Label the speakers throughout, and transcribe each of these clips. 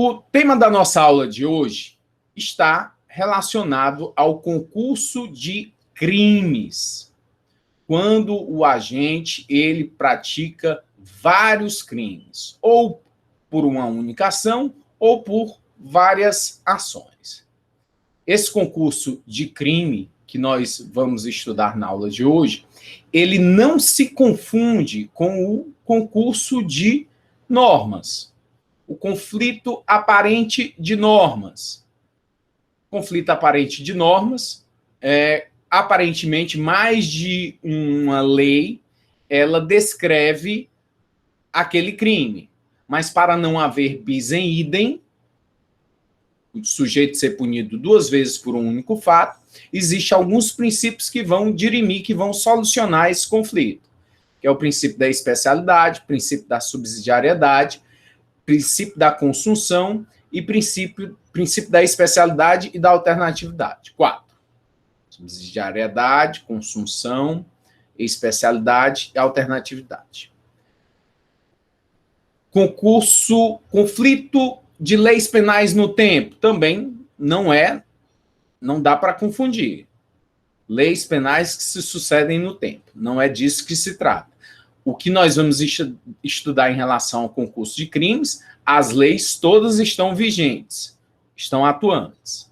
Speaker 1: O tema da nossa aula de hoje está relacionado ao concurso de crimes. Quando o agente ele pratica vários crimes, ou por uma única ação, ou por várias ações. Esse concurso de crime que nós vamos estudar na aula de hoje, ele não se confunde com o concurso de normas. O conflito aparente de normas. Conflito aparente de normas aparentemente, mais de uma lei, ela descreve aquele crime. Mas para não haver bis em idem, o sujeito ser punido duas vezes por um único fato, existem alguns princípios que vão dirimir, que vão solucionar esse conflito, que é o princípio da especialidade, princípio da subsidiariedade, princípio da consunção e princípio da especialidade e da alternatividade. 4. Subsidiariedade, consunção, especialidade e alternatividade. Conflito de leis penais no tempo, também não dá para confundir. Leis penais que se sucedem no tempo, não é disso que se trata. O que nós vamos estudar em relação ao concurso de crimes, as leis todas estão vigentes, estão atuantes.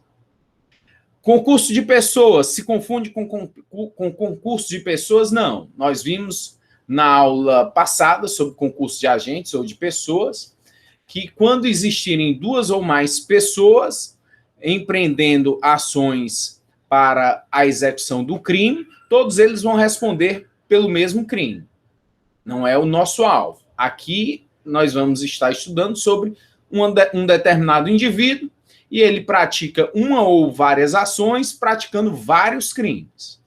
Speaker 1: Concurso de pessoas, se confunde com concurso de pessoas? Não. Nós vimos na aula passada sobre concurso de agentes ou de pessoas, que quando existirem duas ou mais pessoas empreendendo ações para a execução do crime, todos eles vão responder pelo mesmo crime. Não é o nosso alvo. Aqui nós vamos estar estudando sobre um determinado indivíduo e ele pratica uma ou várias ações praticando vários crimes.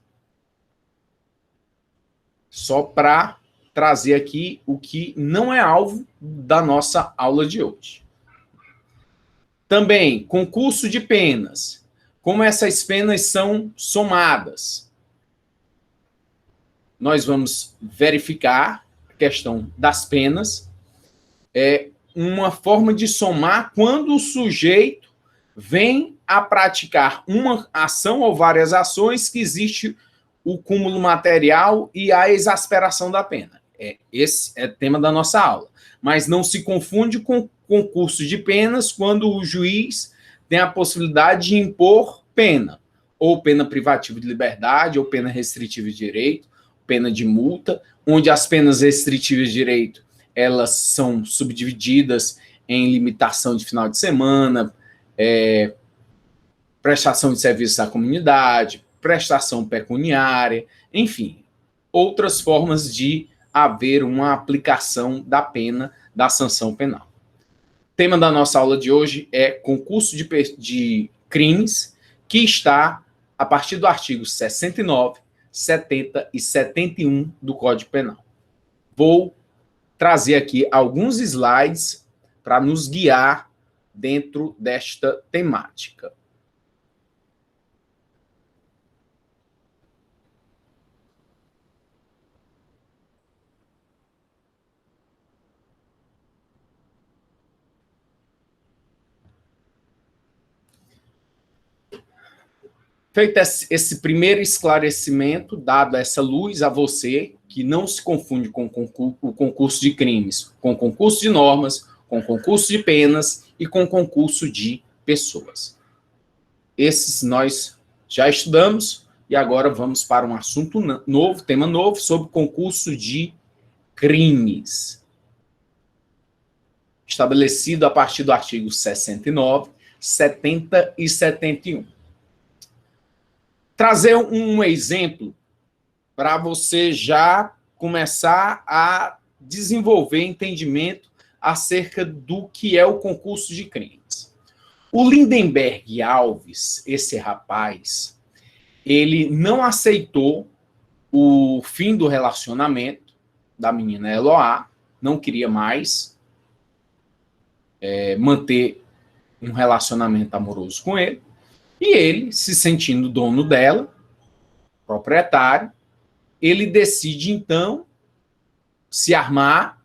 Speaker 1: Só para trazer aqui o que não é alvo da nossa aula de hoje. Também, concurso de penas. Como essas penas são somadas? Nós vamos verificar a questão das penas. É uma forma de somar quando o sujeito vem a praticar uma ação ou várias ações que existe o cúmulo material e a exasperação da pena. Esse é o tema da nossa aula. Mas não se confunde com concurso de penas quando o juiz tem a possibilidade de impor pena, ou pena privativa de liberdade, ou pena restritiva de direito, pena de multa, onde as penas restritivas de direito elas são subdivididas em limitação de final de semana, prestação de serviços à comunidade, prestação pecuniária, enfim, outras formas de haver uma aplicação da pena, da sanção penal. O tema da nossa aula de hoje é concurso de crimes, que está a partir do artigo 69, 70 e 71 do Código Penal. Vou trazer aqui alguns slides para nos guiar dentro desta temática. Feito esse primeiro esclarecimento, dado essa luz a você, que não se confunde com o concurso de crimes, com concurso de normas, com concurso de penas e com concurso de pessoas. Esses nós já estudamos e agora vamos para um assunto novo, tema novo, sobre concurso de crimes. Estabelecido a partir do artigo 69, 70 e 71. Trazer um exemplo para você já começar a desenvolver entendimento acerca do que é o concurso de crimes. O Lindenberg Alves, esse rapaz, ele não aceitou o fim do relacionamento da menina Eloá, não queria mais manter um relacionamento amoroso com ele, e ele, se sentindo dono dela, proprietário, ele decide, então, se armar,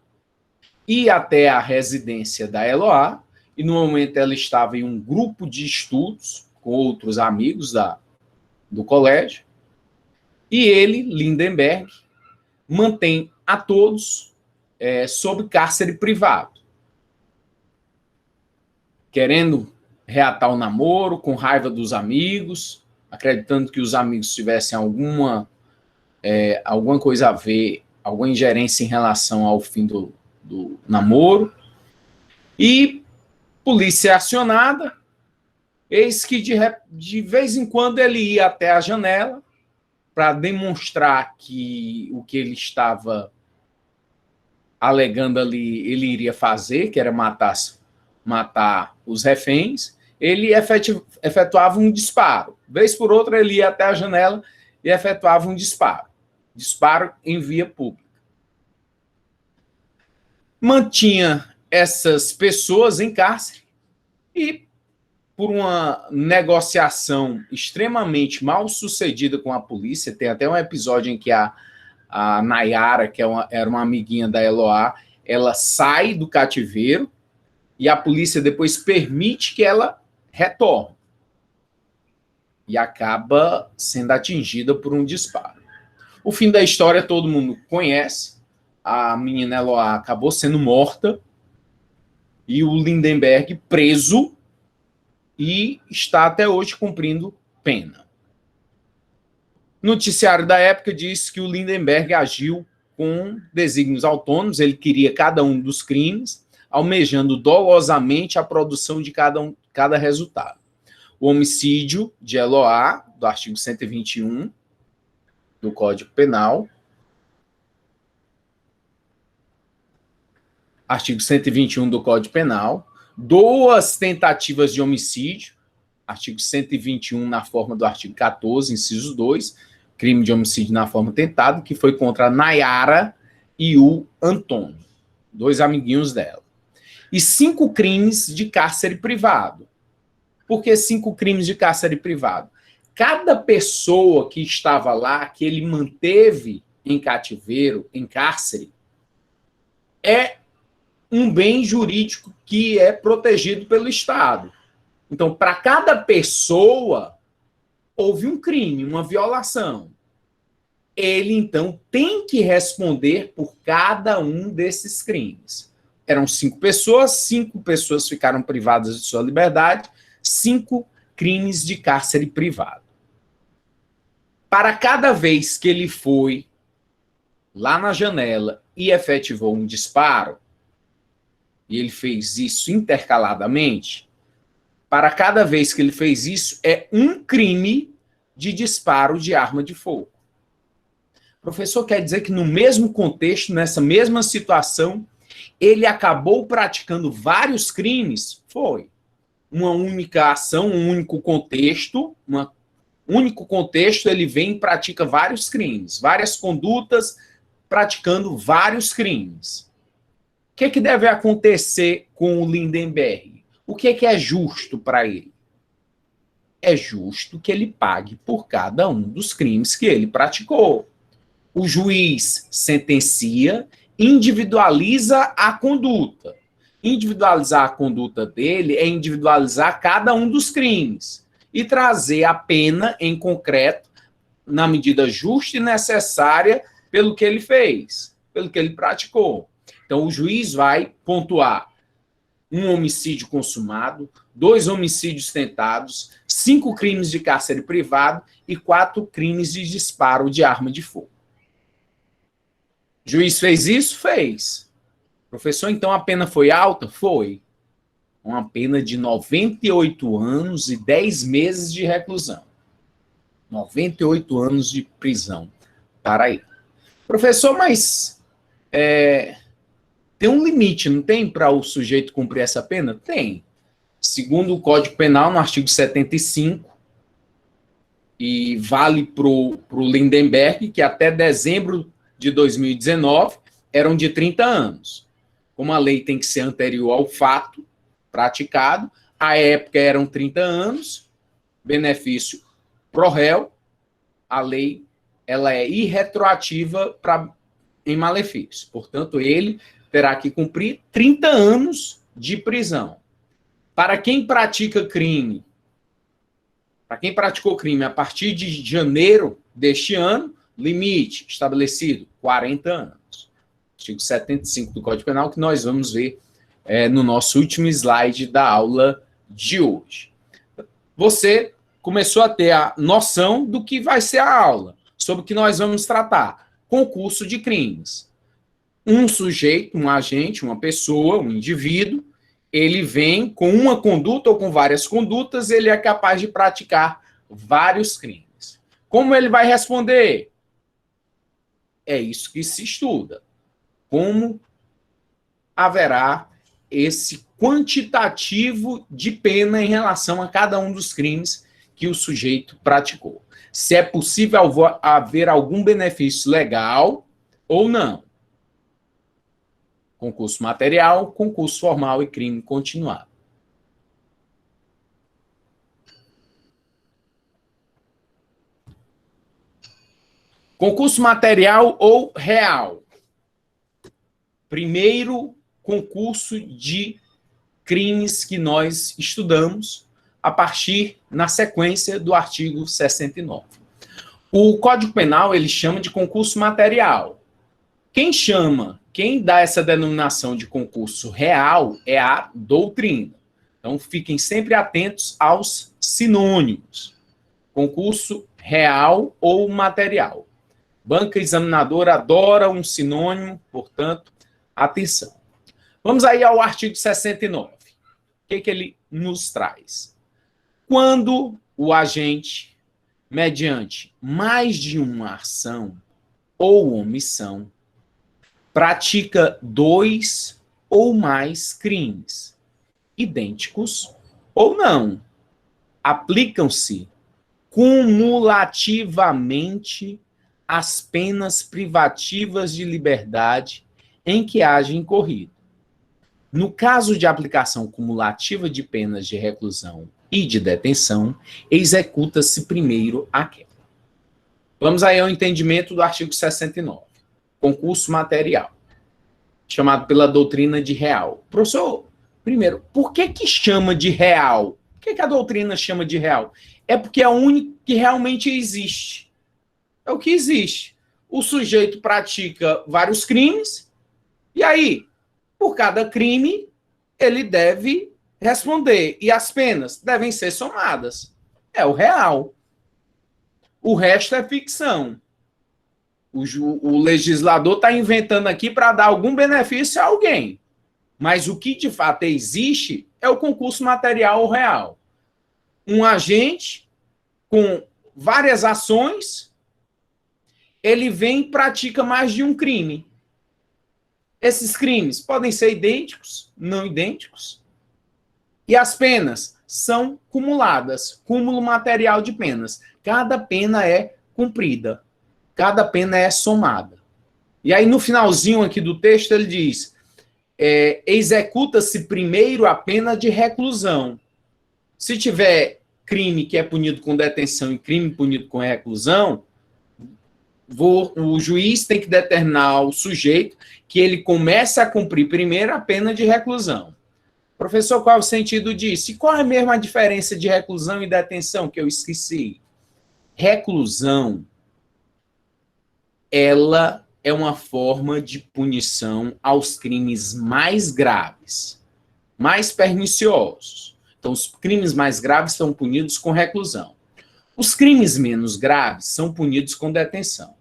Speaker 1: ir até a residência da Eloá e no momento ela estava em um grupo de estudos com outros amigos do colégio, e ele, Lindenberg, mantém a todos sob cárcere privado, querendo reatar o namoro, com raiva dos amigos, acreditando que os amigos tivessem alguma coisa a ver, alguma ingerência em relação ao fim do namoro. E polícia acionada, eis que de vez em quando ele ia até a janela para demonstrar que o que ele estava alegando ali ele iria fazer, que era matar os reféns. Ele efetuava um disparo. Vez por outra, ele ia até a janela e efetuava um disparo. Disparo em via pública. Mantinha essas pessoas em cárcere e, por uma negociação extremamente mal sucedida com a polícia, tem até um episódio em que a Nayara, que era uma amiguinha da Eloá, ela sai do cativeiro e a polícia depois permite que ela retorne. E acaba sendo atingida por um disparo. O fim da história todo mundo conhece. A menina Eloá acabou sendo morta e o Lindenberg preso e está até hoje cumprindo pena. O noticiário da época diz que o Lindenberg agiu com desígnios autônomos, ele queria cada um dos crimes, almejando dolosamente a produção de cada resultado. O homicídio de Eloá, do artigo 121 do Código Penal, artigo 121 do Código Penal, 2 tentativas de homicídio, artigo 121 na forma do artigo 14, inciso 2, crime de homicídio na forma tentado, que foi contra a Nayara e o Antônio, 2 amiguinhos dela. E 5 crimes de cárcere privado. Por que 5 crimes de cárcere privado? Cada pessoa que estava lá, que ele manteve em cativeiro, em cárcere, é um bem jurídico que é protegido pelo Estado. Então, para cada pessoa, houve um crime, uma violação. Ele, então, tem que responder por cada um desses crimes. Eram 5 pessoas ficaram privadas de sua liberdade, 5 crimes de cárcere privado. Para cada vez que ele foi lá na janela e efetivou um disparo, e ele fez isso intercaladamente, para cada vez que ele fez isso, é um crime de disparo de arma de fogo. Professor, quer dizer que no mesmo contexto, nessa mesma situação, ele acabou praticando vários crimes? Foi. Uma única ação, um único contexto, ele vem e pratica vários crimes, várias condutas, praticando vários crimes. O que deve acontecer com o Lindenberg? O que é justo para ele? É justo que ele pague por cada um dos crimes que ele praticou. O juiz sentencia, individualiza a conduta. Individualizar a conduta dele é individualizar cada um dos crimes e trazer a pena em concreto, na medida justa e necessária, pelo que ele fez, pelo que ele praticou. Então, o juiz vai pontuar 1 homicídio consumado, 2 homicídios tentados, 5 crimes de cárcere privado e 4 crimes de disparo de arma de fogo. O juiz fez isso? Fez. Professor, então a pena foi alta? Foi. Uma pena de 98 anos e 10 meses de reclusão. 98 anos de prisão para ele. Professor, mas tem um limite, não tem, para o sujeito cumprir essa pena? Tem. Segundo o Código Penal, no artigo 75, e vale para o Lindenberg, que até dezembro de 2019 eram de 30 anos. Como a lei tem que ser anterior ao fato praticado, à época eram 30 anos, benefício pro réu, a lei ela é irretroativa em malefício. Portanto, ele terá que cumprir 30 anos de prisão. Para quem pratica crime, para quem praticou crime a partir de janeiro deste ano, limite estabelecido 40 anos. Artigo 75 do Código Penal, que nós vamos ver no nosso último slide da aula de hoje. Você começou a ter a noção do que vai ser a aula, sobre o que nós vamos tratar. Concurso de crimes. Um sujeito, um agente, uma pessoa, um indivíduo, ele vem com uma conduta ou com várias condutas, ele é capaz de praticar vários crimes. Como ele vai responder? É isso que se estuda. Como haverá esse quantitativo de pena em relação a cada um dos crimes que o sujeito praticou. Se é possível haver algum benefício legal ou não. Concurso material, concurso formal e crime continuado. Concurso material ou real. Primeiro concurso de crimes que nós estudamos a partir, na sequência, do artigo 69. O Código Penal, ele chama de concurso material. Quem dá essa denominação de concurso real é a doutrina. Então, fiquem sempre atentos aos sinônimos. Concurso real ou material. Banca examinadora adora um sinônimo, portanto, atenção. Vamos aí ao artigo 69. O que ele nos traz? Quando o agente, mediante mais de uma ação ou omissão, pratica 2 ou mais crimes, idênticos ou não, aplicam-se cumulativamente as penas privativas de liberdade em que haja incorrido. No caso de aplicação cumulativa de penas de reclusão e de detenção, executa-se primeiro aquela. Vamos aí ao entendimento do artigo 69. Concurso material, chamado pela doutrina de real. Professor, primeiro, por que chama de real? Por que a doutrina chama de real? É porque é o único que realmente existe. É o que existe. O sujeito pratica vários crimes, e aí, por cada crime, ele deve responder. E as penas devem ser somadas. É o real. O resto é ficção. O legislador está inventando aqui para dar algum benefício a alguém. Mas o que de fato existe é o concurso material real. Um agente com várias ações, ele vem e pratica mais de um crime. Esses crimes podem ser idênticos, não idênticos. E as penas são cumuladas, cúmulo material de penas. Cada pena é cumprida. Cada pena é somada. E aí, no finalzinho aqui do texto, ele diz, executa-se primeiro a pena de reclusão. Se tiver crime que é punido com detenção e crime punido com reclusão, o juiz tem que determinar ao sujeito que ele comece a cumprir primeiro a pena de reclusão. Professor, qual é o sentido disso? E qual é mesmo a diferença de reclusão e detenção, que eu esqueci? Reclusão, ela é uma forma de punição aos crimes mais graves, mais perniciosos. Então, os crimes mais graves são punidos com reclusão. Os crimes menos graves são punidos com detenção.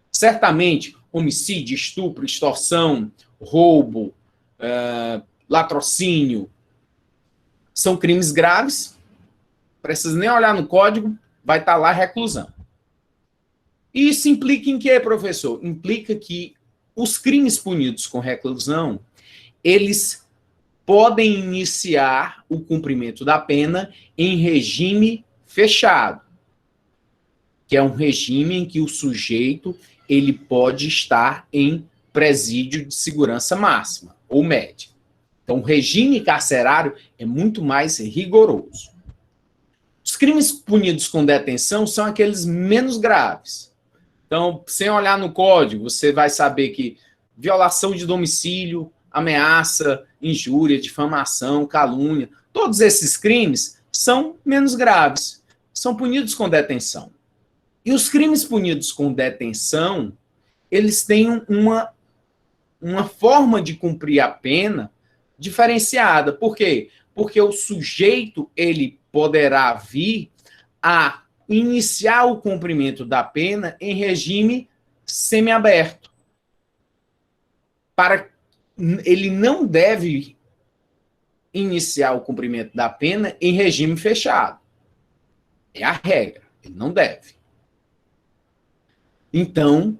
Speaker 1: Certamente, homicídio, estupro, extorsão, roubo, latrocínio, são crimes graves, não precisa nem olhar no código, vai estar lá reclusão. Isso implica em quê, professor? Implica que os crimes punidos com reclusão, eles podem iniciar o cumprimento da pena em regime fechado, que é um regime em que o sujeito ele pode estar em presídio de segurança máxima ou média. Então, o regime carcerário é muito mais rigoroso. Os crimes punidos com detenção são aqueles menos graves. Então, sem olhar no código, você vai saber que violação de domicílio, ameaça, injúria, difamação, calúnia, Todos esses crimes são menos graves, são punidos com detenção. E os crimes punidos com detenção, eles têm uma forma de cumprir a pena diferenciada. Por quê? Porque o sujeito ele poderá vir a iniciar o cumprimento da pena em regime semiaberto. Ele não deve iniciar o cumprimento da pena em regime fechado. É a regra, ele não deve. Então,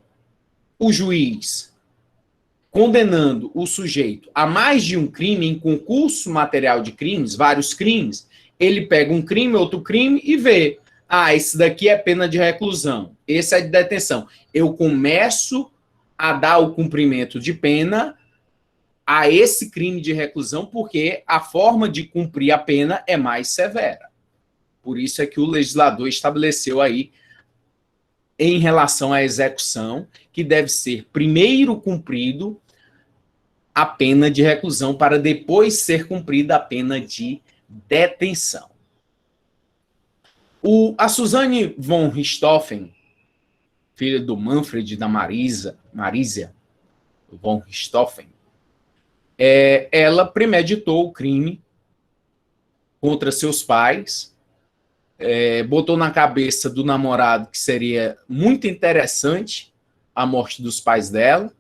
Speaker 1: o juiz, condenando o sujeito a mais de um crime, em concurso material de crimes, vários crimes, ele pega um crime, outro crime e vê, esse daqui é pena de reclusão, esse é de detenção. Eu começo a dar o cumprimento de pena a esse crime de reclusão, porque a forma de cumprir a pena é mais severa. Por isso é que o legislador estabeleceu aí, em relação à execução, que deve ser primeiro cumprido a pena de reclusão para depois ser cumprida a pena de detenção. A Suzanne von Richthofen, filha do Manfred e da Marisia von Richthofen, ela premeditou o crime contra seus pais, botou na cabeça do namorado que seria muito interessante a morte dos pais dela,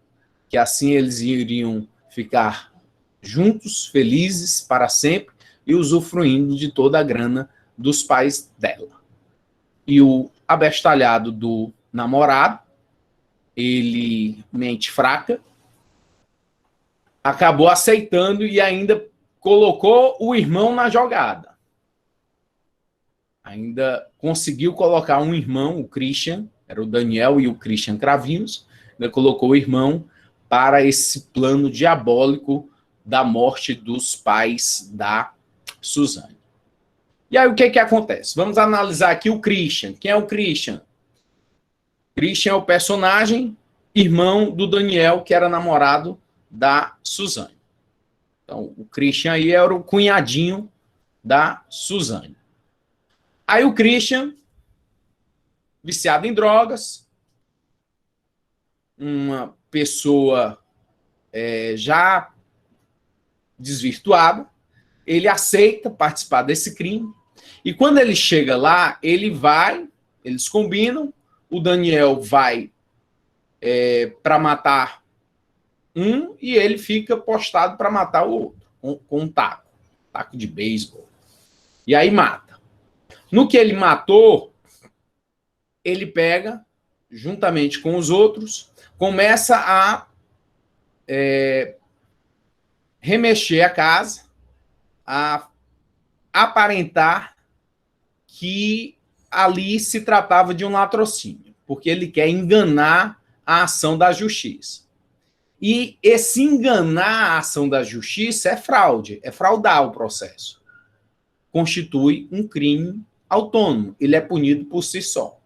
Speaker 1: que assim eles iriam ficar juntos, felizes para sempre e usufruindo de toda a grana dos pais dela. E o abestalhado do namorado, ele, mente fraca, acabou aceitando e ainda colocou o irmão na jogada. Ainda conseguiu colocar um irmão, o Christian, era o Daniel e o Christian Cravinhos, ainda colocou o irmão para esse plano diabólico da morte dos pais da Suzanne. E aí o que acontece? Vamos analisar aqui o Christian. Quem é o Christian? Christian é o personagem irmão do Daniel, que era namorado da Suzanne. Então, o Christian aí era o cunhadinho da Suzanne. Aí o Christian, viciado em drogas, uma pessoa já desvirtuada, ele aceita participar desse crime, e quando ele chega lá, eles combinam, o Daniel vai para matar um, e ele fica postado para matar o outro, com um taco de beisebol. E aí mata. No que ele matou, ele pega, juntamente com os outros, começa a remexer a casa, a aparentar que ali se tratava de um latrocínio, porque ele quer enganar a ação da justiça. E esse enganar a ação da justiça é fraude, é fraudar o processo. Constitui um crime autônomo, ele é punido por si só.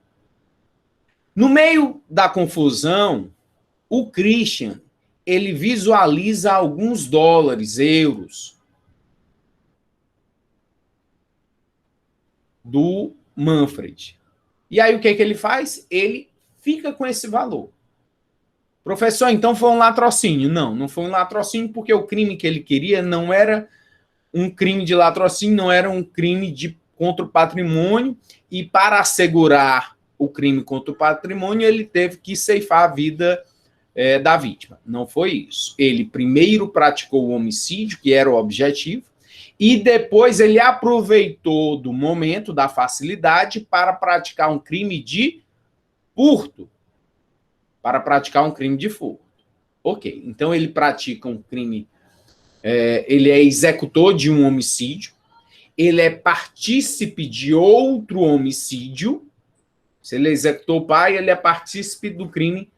Speaker 1: No meio da confusão, o Christian, ele visualiza alguns dólares, euros, do Manfred. E aí o que ele faz? Ele fica com esse valor. Professor, então foi um latrocínio? Não foi um latrocínio, porque o crime que ele queria não era um crime de latrocínio, não era um crime contra o patrimônio, e para assegurar o crime contra o patrimônio, ele teve que ceifar a vida da vítima. Não foi isso. Ele primeiro praticou o homicídio, que era o objetivo, e depois ele aproveitou do momento, da facilidade, para praticar um crime de furto. Ok, então ele pratica um crime, ele é executor de um homicídio, ele é partícipe de outro homicídio. Se ele executou o pai, ele é partícipe do crime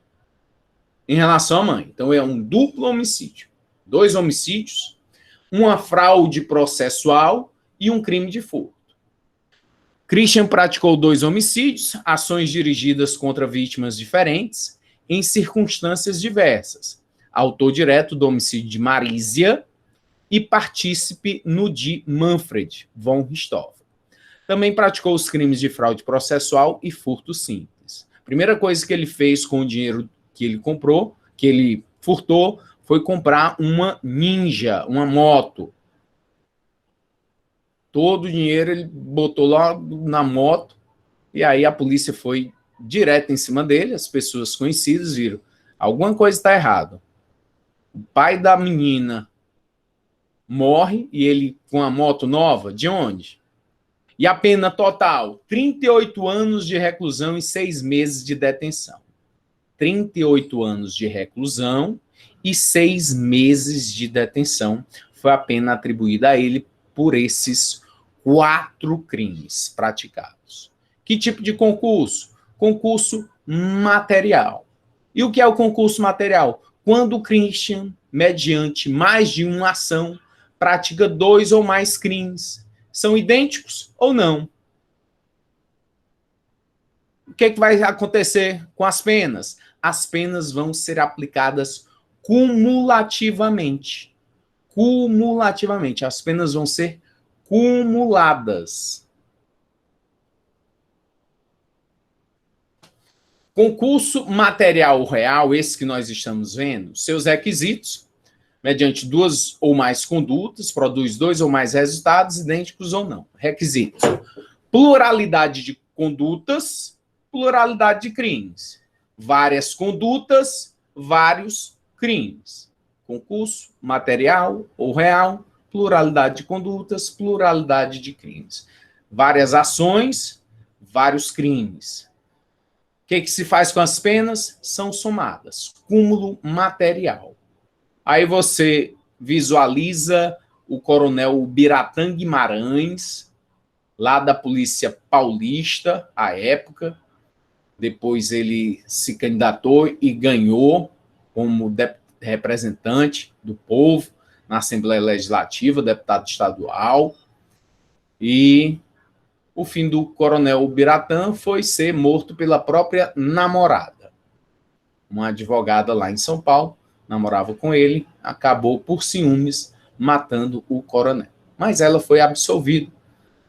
Speaker 1: em relação à mãe. Então é um duplo homicídio. 2 homicídios, uma fraude processual e um crime de furto. Christian praticou 2 homicídios, ações dirigidas contra vítimas diferentes, em circunstâncias diversas. Autor direto do homicídio de Marisia e partícipe no de Manfred von Richthofen. Também praticou os crimes de fraude processual e furto simples. A primeira coisa que ele fez com o dinheiro que ele comprou, que ele furtou, foi comprar uma Ninja, uma moto. Todo o dinheiro ele botou lá na moto, e aí a polícia foi direto em cima dele, as pessoas conhecidas viram, alguma coisa está errada. O pai da menina morre, e ele com a moto nova, de onde? E a pena total, 38 anos de reclusão e 6 meses de detenção. 38 anos de reclusão e 6 meses de detenção foi a pena atribuída a ele por esses 4 crimes praticados. Que tipo de concurso? Concurso material. E o que é o concurso material? Quando o Christian, mediante mais de uma ação, pratica 2 ou mais crimes. São idênticos ou não? O que vai acontecer com as penas? As penas vão ser aplicadas cumulativamente. Cumulativamente. As penas vão ser cumuladas. Concurso material real, esse que nós estamos vendo, seus requisitos, mediante 2 ou mais condutas, produz 2 ou mais resultados, idênticos ou não. Requisitos: pluralidade de condutas, pluralidade de crimes. Várias condutas, vários crimes. Concurso material ou real, pluralidade de condutas, pluralidade de crimes. Várias ações, vários crimes. O que se faz com as penas? São somadas. Cúmulo material. Aí você visualiza o coronel Biratã Guimarães, lá da Polícia Paulista, à época. Depois ele se candidatou e ganhou como representante do povo na Assembleia Legislativa, deputado estadual. E o fim do coronel Biratã foi ser morto pela própria namorada. Uma advogada lá em São Paulo namorava com ele, acabou por ciúmes matando o coronel. Mas ela foi absolvida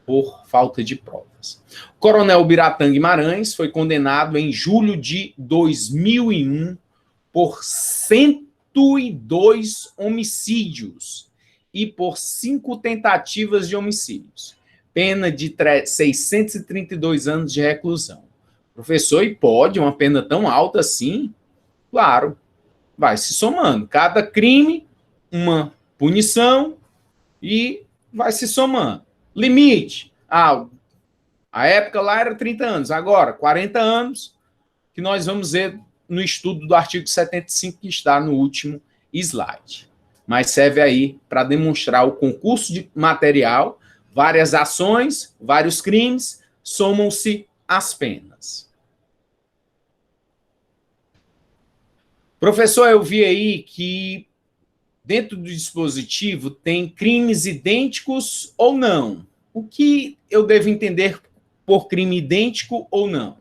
Speaker 1: por falta de provas. O coronel Biratã Guimarães foi condenado em julho de 2001 por 102 homicídios e por 5 tentativas de homicídios. Pena de 632 anos de reclusão. Professor, e pode uma pena tão alta assim? Claro, vai se somando. Cada crime, uma punição e vai se somando. Limite. A época lá era 30 anos, agora 40 anos, que nós vamos ver no estudo do artigo 75, que está no último slide. Mas serve aí para demonstrar o concurso de material, várias ações, vários crimes, somam-se as penas. Professor, eu vi aí que dentro do dispositivo tem crimes idênticos ou não. O que eu devo entender por crime idêntico ou não?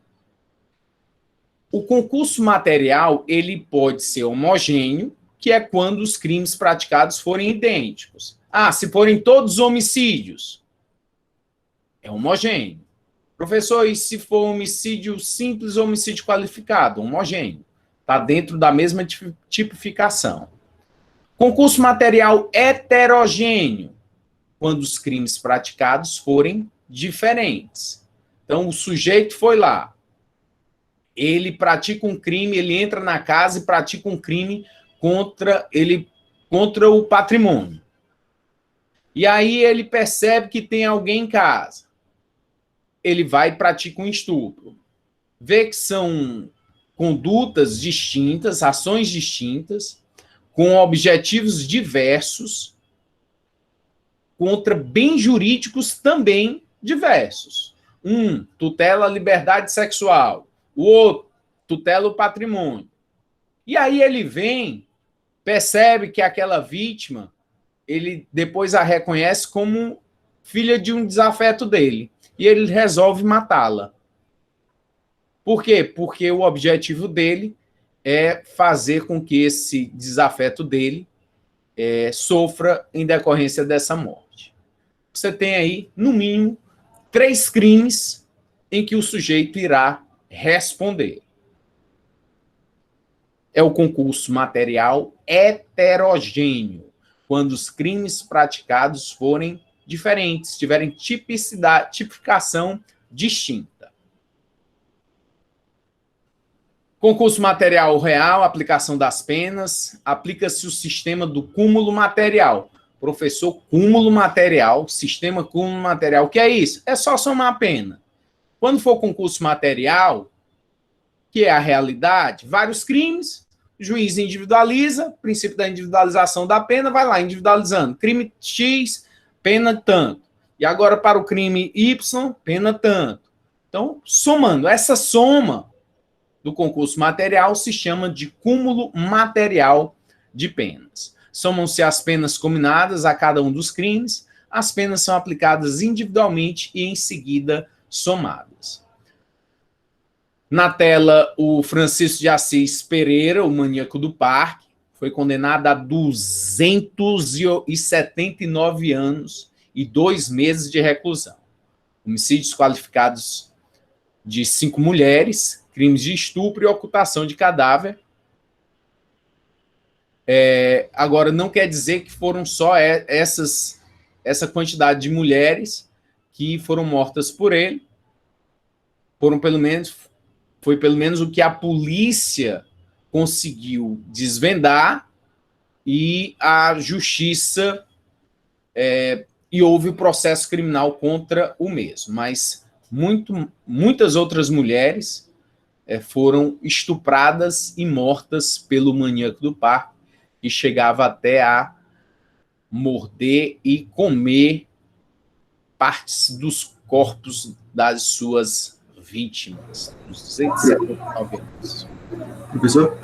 Speaker 1: O concurso material, ele pode ser homogêneo, que é quando os crimes praticados forem idênticos. Se forem todos homicídios, é homogêneo. Professor, e se for homicídio simples ou homicídio qualificado? Homogêneo. Está dentro da mesma tipificação. Concurso material heterogêneo, quando os crimes praticados forem diferentes. Então, o sujeito foi lá, ele pratica um crime, ele entra na casa e pratica um crime contra o patrimônio. E aí ele percebe que tem alguém em casa. Ele vai e pratica um estupro. Vê que são condutas distintas, ações distintas, com objetivos diversos, contra bens jurídicos também diversos. Um tutela a liberdade sexual, o outro tutela o patrimônio. E aí ele vem, percebe que aquela vítima, ele depois a reconhece como filha de um desafeto dele, e ele resolve matá-la. Por quê? Porque o objetivo dele é fazer com que esse desafeto dele sofra em decorrência dessa morte. Você tem aí, no mínimo, 3 crimes em que o sujeito irá responder. É o concurso material heterogêneo, quando os crimes praticados forem diferentes, tiverem tipificação distinta. Concurso material real, aplicação das penas, aplica-se o sistema do cúmulo material. Professor, cúmulo material, sistema cúmulo material, o que é isso? É só somar a pena. Quando for concurso material, que é a realidade, vários crimes, o juiz individualiza, princípio da individualização da pena, vai lá individualizando. Crime X, pena tanto. E agora para o crime Y, pena tanto. Então, somando. Essa soma do concurso material se chama de cúmulo material de penas. Somam-se as penas combinadas a cada um dos crimes, as penas são aplicadas individualmente e em seguida somadas. Na tela, o Francisco de Assis Pereira, o maníaco do parque, foi condenado a 279 anos e 2 meses de reclusão. Homicídios qualificados de 5 mulheres, crimes de estupro e ocultação de cadáver. Agora, não quer dizer que foram só essa quantidade de mulheres que foram mortas por ele. Foi pelo menos o que a polícia conseguiu desvendar e a justiça e houve o processo criminal contra o mesmo. Mas muitas outras mulheres foram estupradas e mortas pelo maníaco do parque, que chegava até a morder e comer partes dos corpos das suas vítimas. Dos 279 anos.
Speaker 2: Professor?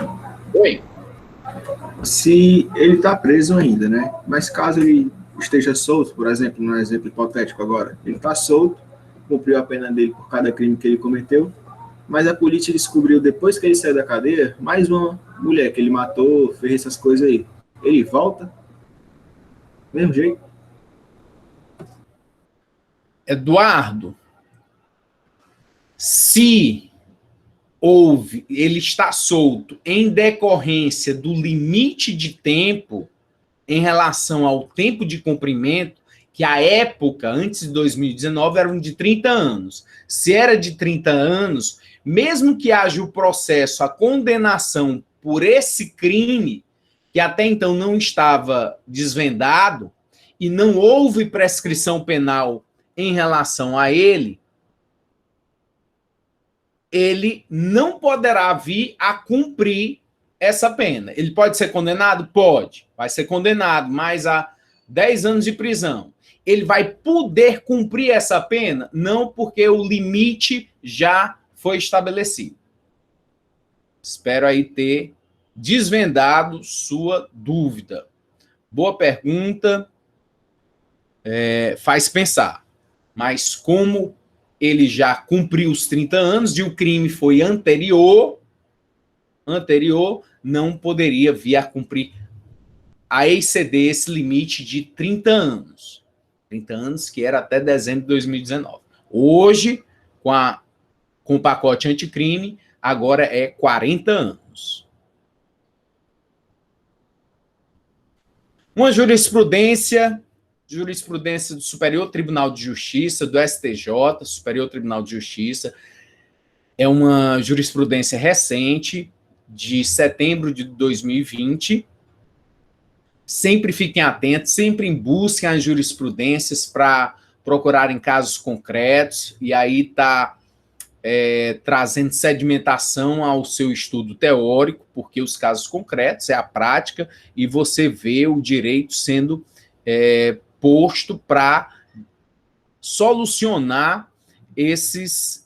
Speaker 1: Oi.
Speaker 2: Se ele está preso ainda, né? Mas caso ele esteja solto, por exemplo, num exemplo hipotético agora, ele está solto, cumpriu a pena dele por cada crime que ele cometeu, mas a polícia descobriu, depois que ele saiu da cadeia, mais uma mulher que ele matou, fez essas coisas aí. Ele volta? Mesmo jeito?
Speaker 1: Eduardo, se ele está solto em decorrência do limite de tempo em relação ao tempo de cumprimento, que a época, antes de 2019, eram de 30 anos. Se era de 30 anos, mesmo que haja o processo, a condenação por esse crime, que até então não estava desvendado, e não houve prescrição penal em relação a ele não poderá vir a cumprir essa pena. Ele pode ser condenado? Pode. Vai ser condenado, mas a 10 anos de prisão. Ele vai poder cumprir essa pena? Não, porque o limite já foi estabelecido. Espero aí ter desvendado sua dúvida. Boa pergunta. Faz pensar. Mas como ele já cumpriu os 30 anos e o crime foi anterior, não poderia vir a cumprir, a exceder esse limite de 30 anos. 30 anos, que era até dezembro de 2019. Hoje, com o pacote anticrime, agora é 40 anos. Uma jurisprudência do Superior Tribunal de Justiça, do STJ, Superior Tribunal de Justiça, é uma jurisprudência recente, de setembro de 2020. Sempre fiquem atentos, sempre busquem as jurisprudências para procurarem casos concretos, e aí está trazendo sedimentação ao seu estudo teórico, porque os casos concretos é a prática, e você vê o direito sendo posto para solucionar esses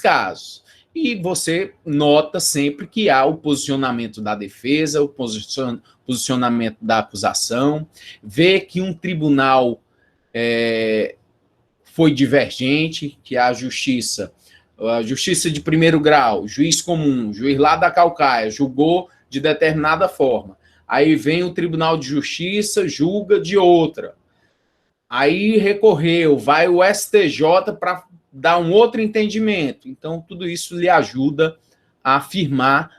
Speaker 1: casos. E você nota sempre que há o posicionamento da defesa, o posicionamento da acusação, vê que um tribunal foi divergente, que a justiça de primeiro grau, juiz comum, juiz lá da Caucaia, julgou de determinada forma. Aí vem o Tribunal de Justiça, julga de outra. Aí recorreu, vai o STJ para dar um outro entendimento. Então, tudo isso lhe ajuda a afirmar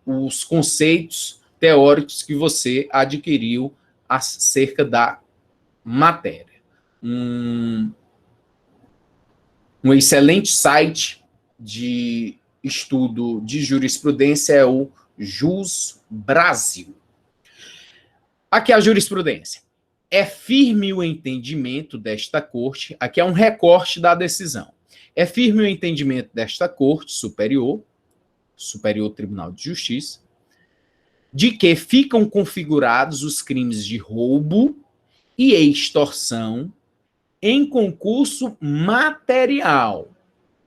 Speaker 1: os conceitos teóricos que você adquiriu acerca da matéria. Um excelente site de estudo de jurisprudência é o Jus Brasil. Aqui a jurisprudência. É firme o entendimento desta corte, aqui é um recorte da decisão. É firme o entendimento desta corte superior, Superior Tribunal de Justiça, de que ficam configurados os crimes de roubo e extorsão em concurso material,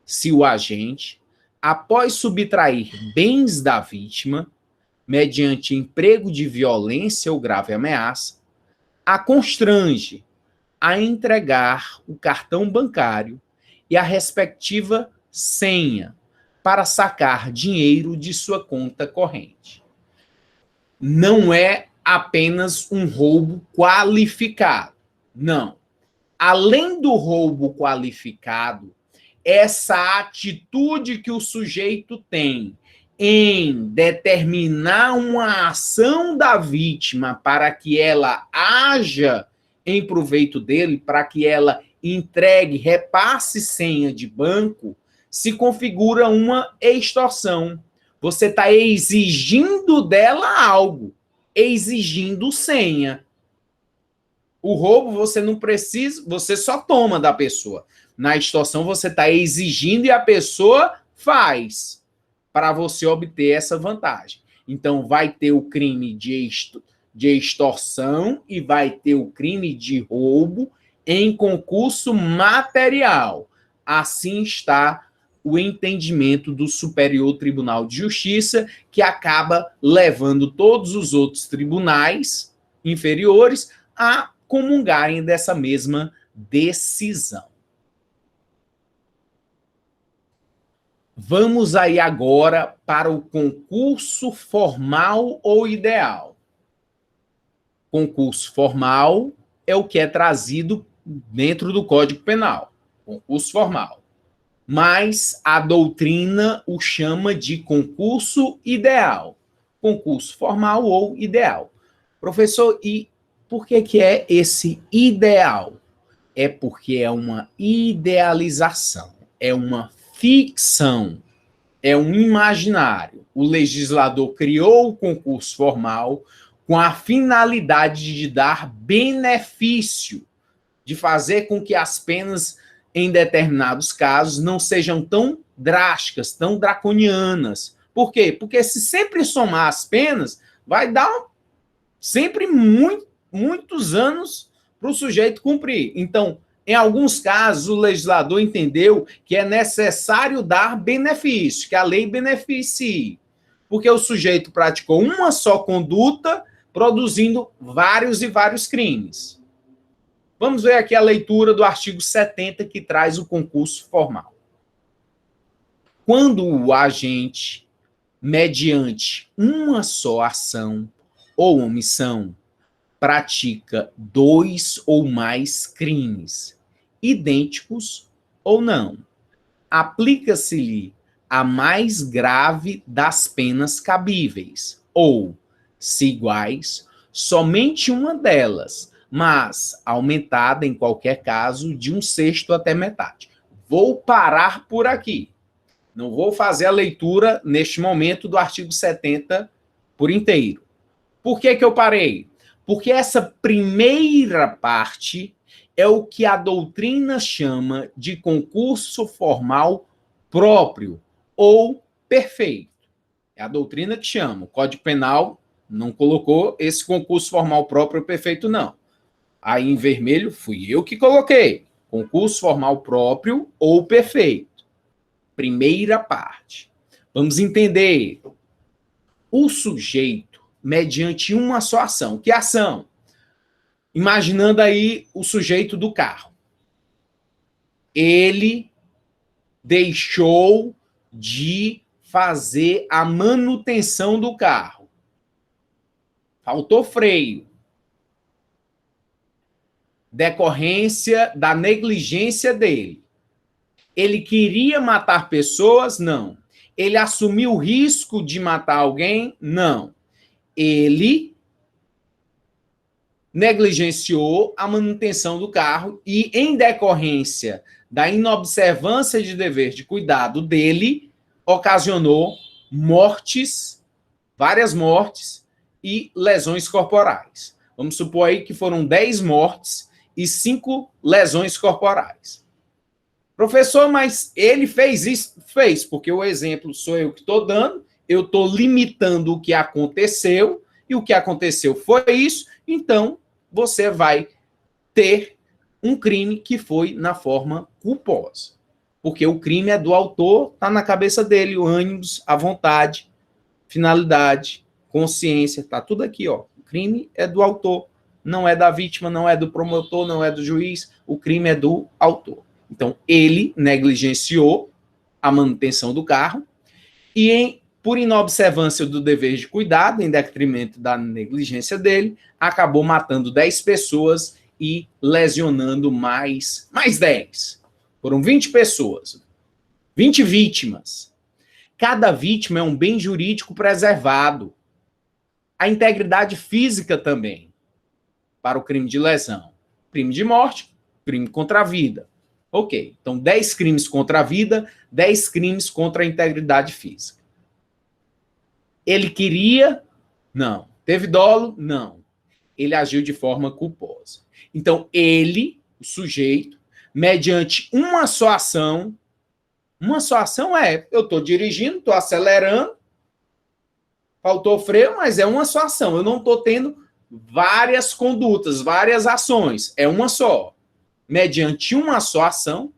Speaker 1: se o agente, após subtrair bens da vítima, mediante emprego de violência ou grave ameaça, a constrange a entregar o cartão bancário e a respectiva senha para sacar dinheiro de sua conta corrente. Não é apenas um roubo qualificado. Não. Além do roubo qualificado, essa atitude que o sujeito tem em determinar uma ação da vítima para que ela haja em proveito dele, para que ela entregue, repasse senha de banco, se configura uma extorsão. Você está exigindo dela algo, exigindo senha. O roubo você não precisa, você só toma da pessoa. Na extorsão você está exigindo e a pessoa faz para você obter essa vantagem. Então vai ter o crime de extorsão e vai ter o crime de roubo em concurso material. Assim está o entendimento do Superior Tribunal de Justiça, que acaba levando todos os outros tribunais inferiores a comungarem dessa mesma decisão. Vamos aí agora para o concurso formal ou ideal. Concurso formal é o que é trazido dentro do Código Penal. Concurso formal. Mas a doutrina o chama de concurso ideal. Concurso formal ou ideal. Professor, e por que é esse ideal? É porque é uma idealização, é uma ficção, é um imaginário. O legislador criou o concurso formal com a finalidade de dar benefício, de fazer com que as penas, em determinados casos, não sejam tão drásticas, tão draconianas. Por quê? Porque se sempre somar as penas, vai dar sempre muitos anos para o sujeito cumprir. Então, em alguns casos, o legislador entendeu que é necessário dar benefício, que a lei beneficie, porque o sujeito praticou uma só conduta, produzindo vários e vários crimes. Vamos ver aqui a leitura do artigo 70, que traz o concurso formal. Quando o agente, mediante uma só ação ou omissão, pratica 2 ou mais crimes, idênticos ou não, aplica-se-lhe a mais grave das penas cabíveis, ou, se iguais, somente uma delas, mas aumentada em qualquer caso de 1/6 até metade. Vou parar por aqui. Não vou fazer a leitura, neste momento, do artigo 70 por inteiro. Por que eu parei? Porque essa primeira parte é o que a doutrina chama de concurso formal próprio ou perfeito. É a doutrina que chama. O Código Penal não colocou esse concurso formal próprio ou perfeito, não. Aí em vermelho fui eu que coloquei. Concurso formal próprio ou perfeito. Primeira parte. Vamos entender. O sujeito, mediante uma só ação. Que ação? Imaginando aí o sujeito do carro. Ele deixou de fazer a manutenção do carro. faltou freio. Decorrência da negligência dele. Ele queria matar pessoas? Não. Ele assumiu o risco de matar alguém? Não. Ele negligenciou a manutenção do carro e, em decorrência da inobservância de dever de cuidado dele, ocasionou mortes, várias mortes e lesões corporais. Vamos supor aí que foram 10 mortes e 5 lesões corporais. Professor, mas ele fez isso? Fez, porque o exemplo sou eu que estou dando, eu estou limitando o que aconteceu, e o que aconteceu foi isso, então você vai ter um crime que foi na forma culposa. Porque o crime é do autor, está na cabeça dele, o ânimos, a vontade, finalidade, consciência, está tudo aqui, ó. O crime é do autor, não é da vítima, não é do promotor, não é do juiz, o crime é do autor. Então, ele negligenciou a manutenção do carro e, por inobservância do dever de cuidado, em detrimento da negligência dele, acabou matando 10 pessoas e lesionando mais 10. Foram 20 pessoas, 20 vítimas. Cada vítima é um bem jurídico preservado. A integridade física também, para o crime de lesão. Crime de morte, crime contra a vida. Ok, então 10 crimes contra a vida, 10 crimes contra a integridade física. Ele queria? Não. Teve dolo? Não. Ele agiu de forma culposa. Então, ele, o sujeito, mediante uma só ação é, eu estou dirigindo, estou acelerando, faltou freio, mas é uma só ação. Eu não estou tendo várias condutas, várias ações. É uma só. Mediante uma só ação,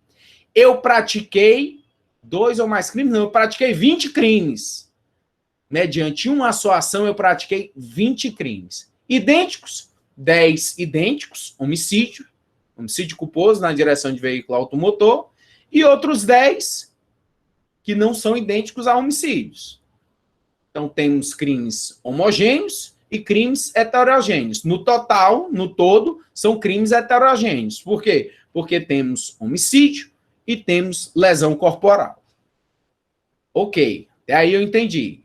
Speaker 1: eu pratiquei 2 ou mais crimes, não, eu pratiquei 20 crimes. Mediante uma só ação, eu pratiquei 20 crimes. Idênticos, 10 idênticos, homicídio culposo na direção de veículo automotor, e outros 10 que não são idênticos a homicídios. Então, temos crimes homogêneos e crimes heterogêneos. No total, no todo, são crimes heterogêneos. Por quê? Porque temos homicídio e temos lesão corporal. Ok, até aí eu entendi.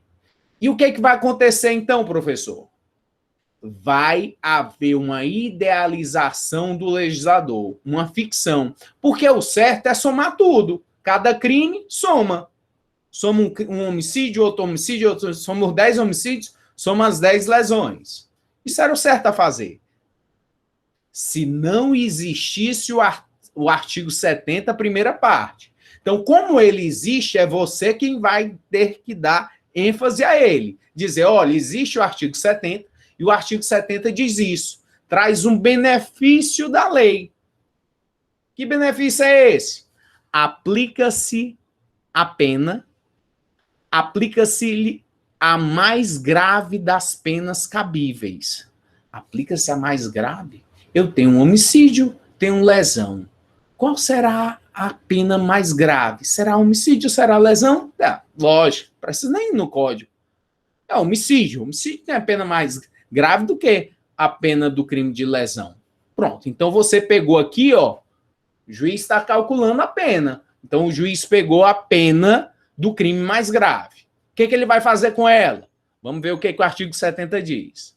Speaker 1: E o que vai acontecer então, professor? Vai haver uma idealização do legislador, uma ficção. Porque o certo é somar tudo. Cada crime soma. Soma um homicídio, outro homicídio, somos 10 homicídios, soma as 10 lesões. Isso era o certo a fazer. Se não existisse o artigo 70, primeira parte. Então, como ele existe, é você quem vai ter que dar ênfase a ele. Dizer, olha, existe o artigo 70, e o artigo 70 diz isso. Traz um benefício da lei. Que benefício é esse? Aplica-se a pena, aplica-se a mais grave das penas cabíveis. Aplica-se a mais grave? Eu tenho um homicídio, tenho lesão. Qual será a pena mais grave? Será homicídio? Será lesão? Lógico, precisa nem ir no código. É homicídio. Homicídio tem a pena mais grave do que a pena do crime de lesão. Pronto, então você pegou aqui, ó, o juiz está calculando a pena. Então o juiz pegou a pena do crime mais grave. O que ele vai fazer com ela? Vamos ver o que o artigo 70 diz.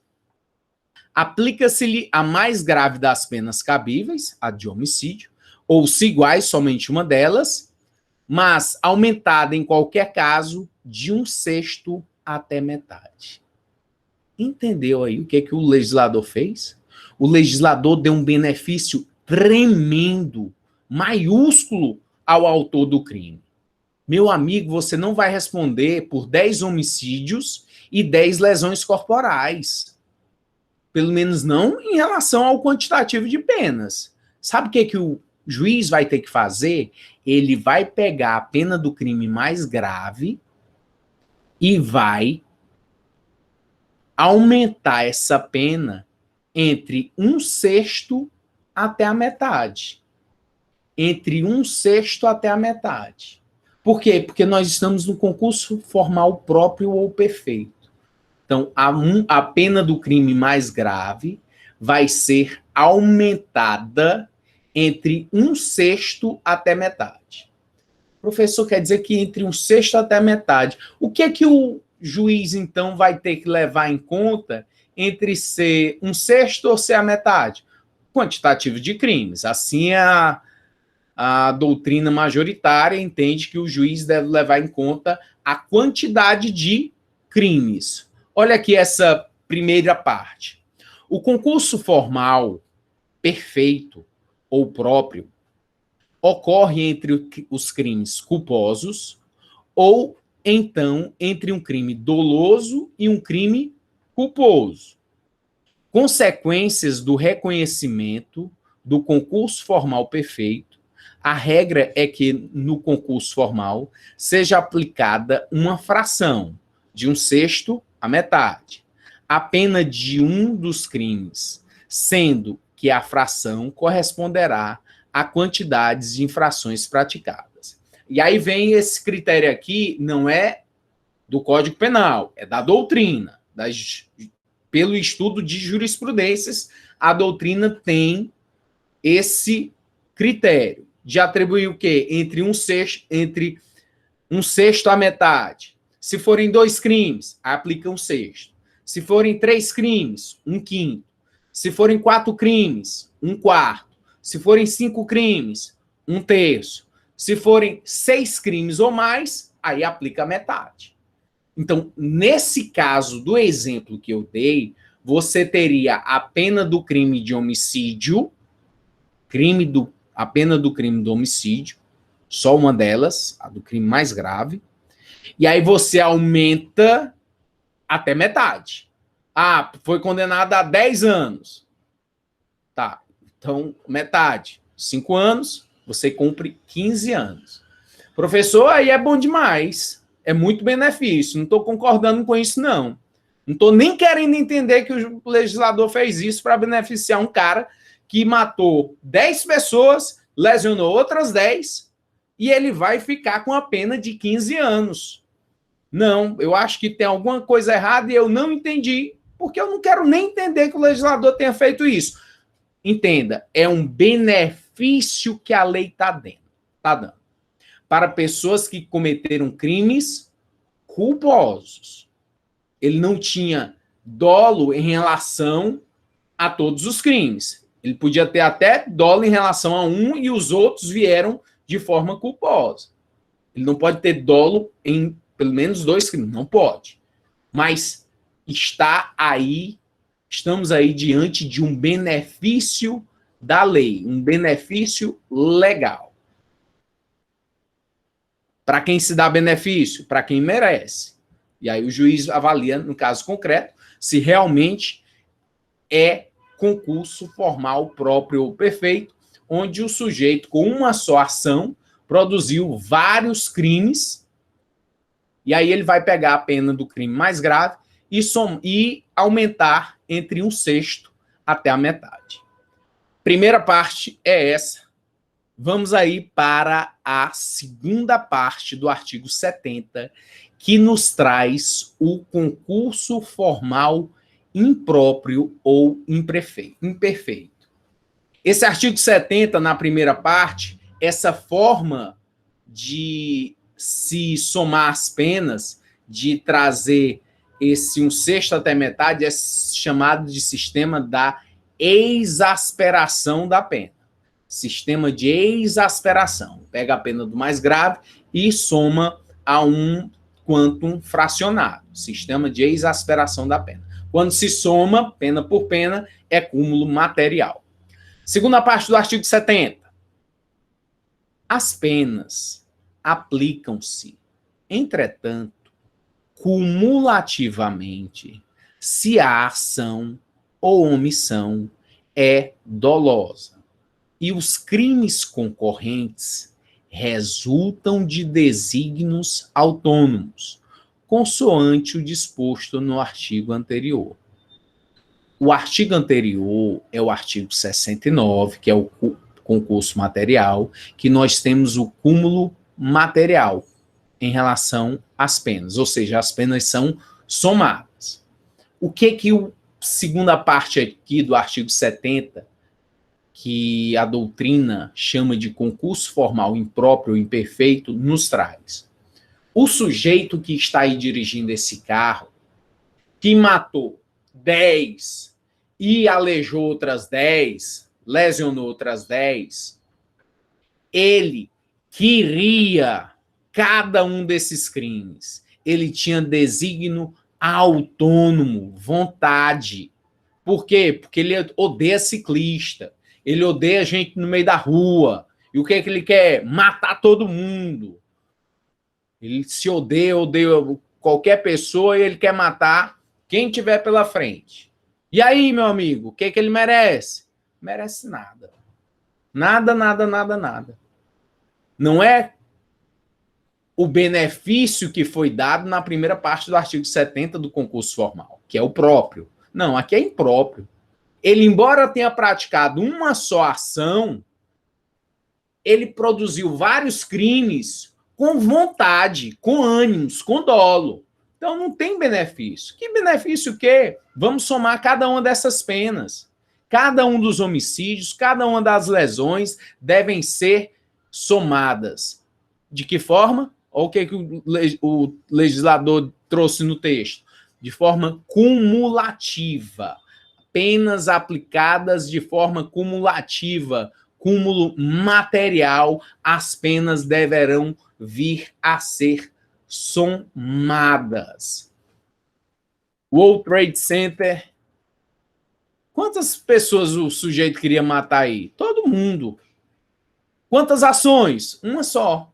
Speaker 1: Aplica-se-lhe a mais grave das penas cabíveis, a de homicídio, ou se iguais, somente uma delas, mas aumentada em qualquer caso de 1/6 até metade. Entendeu aí o que o legislador fez? O legislador deu um benefício tremendo, maiúsculo ao autor do crime. Meu amigo, você não vai responder por 10 homicídios e 10 lesões corporais. Pelo menos não em relação ao quantitativo de penas. Sabe o que o juiz vai ter que fazer? Ele vai pegar a pena do crime mais grave e vai aumentar essa pena entre 1/6 até a metade. Entre 1/6 até a metade. Por quê? Porque nós estamos no concurso formal próprio ou perfeito. Então, a pena do crime mais grave vai ser aumentada entre 1/6 até metade. Professor, quer dizer que entre 1/6 até metade. O que é que o juiz, então, vai ter que levar em conta entre ser 1/6 ou ser a metade? Quantitativo de crimes. Assim, a doutrina majoritária entende que o juiz deve levar em conta a quantidade de crimes. Olha aqui essa primeira parte. O concurso formal perfeito ou próprio ocorre entre os crimes culposos ou, então, entre um crime doloso e um crime culposo. Consequências do reconhecimento do concurso formal perfeito. A regra é que no concurso formal seja aplicada uma fração de 1/6 a metade. A pena de um dos crimes, sendo que a fração corresponderá a quantidades de infrações praticadas. E aí vem esse critério aqui, não é do Código Penal, é da doutrina. Pelo estudo de jurisprudências, a doutrina tem esse critério de atribuir o quê? Entre 1/6 a metade. Se forem 2 crimes, aplica 1/6. Se forem 3 crimes, 1/5. Se forem 4 crimes, 1/4. Se forem 5 crimes, 1/3. Se forem 6 crimes ou mais, aí aplica a metade. Então, nesse caso do exemplo que eu dei, você teria a pena do crime de homicídio, a pena do crime do homicídio, só uma delas, a do crime mais grave, e aí você aumenta até metade. Ah, foi condenado a 10 anos. Tá, então metade, 5 anos, você cumpre 15 anos. Professor, aí é bom demais, é muito benefício, não estou concordando com isso, não. Não estou nem querendo entender que o legislador fez isso para beneficiar um cara que matou 10 pessoas, lesionou outras 10, e ele vai ficar com a pena de 15 anos. Não, eu acho que tem alguma coisa errada e eu não entendi, porque eu não quero nem entender que o legislador tenha feito isso. Entenda, é um benefício que a lei está dando para pessoas que cometeram crimes culposos. Ele não tinha dolo em relação a todos os crimes. Ele podia ter até dolo em relação a um e os outros vieram de forma culposa. Ele não pode ter dolo em pelo menos 2 crimes, não pode. Mas estamos aí diante de um benefício da lei, um benefício legal. Para quem se dá benefício? Para quem merece. E aí o juiz avalia, no caso concreto, se realmente é concurso formal próprio ou perfeito, onde o sujeito, com uma só ação, produziu vários crimes, e aí ele vai pegar a pena do crime mais grave e aumentar entre 1/6 até a metade. Primeira parte é essa. Vamos aí para a segunda parte do artigo 70, que nos traz o concurso formal impróprio ou imperfeito. Esse artigo 70, na primeira parte, essa forma de se somar as penas, de trazer esse 1/6 até metade, é chamado de sistema da exasperação da pena. Sistema de exasperação. Pega a pena do mais grave e soma a um quantum fracionado. Sistema de exasperação da pena. Quando se soma, pena por pena, é cúmulo material. Segunda parte do artigo 70. As penas aplicam-se, entretanto, cumulativamente, se a ação ou omissão é dolosa e os crimes concorrentes resultam de desígnios autônomos, consoante o disposto no artigo anterior. O artigo anterior é o artigo 69, que é o concurso material, que nós temos o cúmulo material em relação às penas, ou seja, as penas são somadas. O que a segunda parte aqui do artigo 70, que a doutrina chama de concurso formal impróprio ou imperfeito, nos traz? O sujeito que está aí dirigindo esse carro, que matou 10 e aleijou outras 10, lesionou outras 10, ele queria cada um desses crimes. Ele tinha desígnio autônomo, vontade. Por quê? Porque ele odeia ciclista, ele odeia gente no meio da rua. E o que é que ele quer? Matar todo mundo. Ele se odeia qualquer pessoa e ele quer matar quem tiver pela frente. E aí, meu amigo, o que é que ele merece? Merece nada. Nada, nada, nada, nada. Não é o benefício que foi dado na primeira parte do artigo 70 do concurso formal, que é o próprio. Não, aqui é impróprio. Ele, embora tenha praticado uma só ação, ele produziu vários crimes com vontade, com ânimos, com dolo. Então não tem benefício. Que benefício o quê? Vamos somar cada uma dessas penas. Cada um dos homicídios, cada uma das lesões devem ser somadas. De que forma? Olha o que o legislador trouxe no texto. De forma cumulativa. Penas aplicadas de forma cumulativa, cúmulo material, as penas deverão vir a ser somadas. World Trade Center. Quantas pessoas o sujeito queria matar aí? Todo mundo. Quantas ações? Uma só.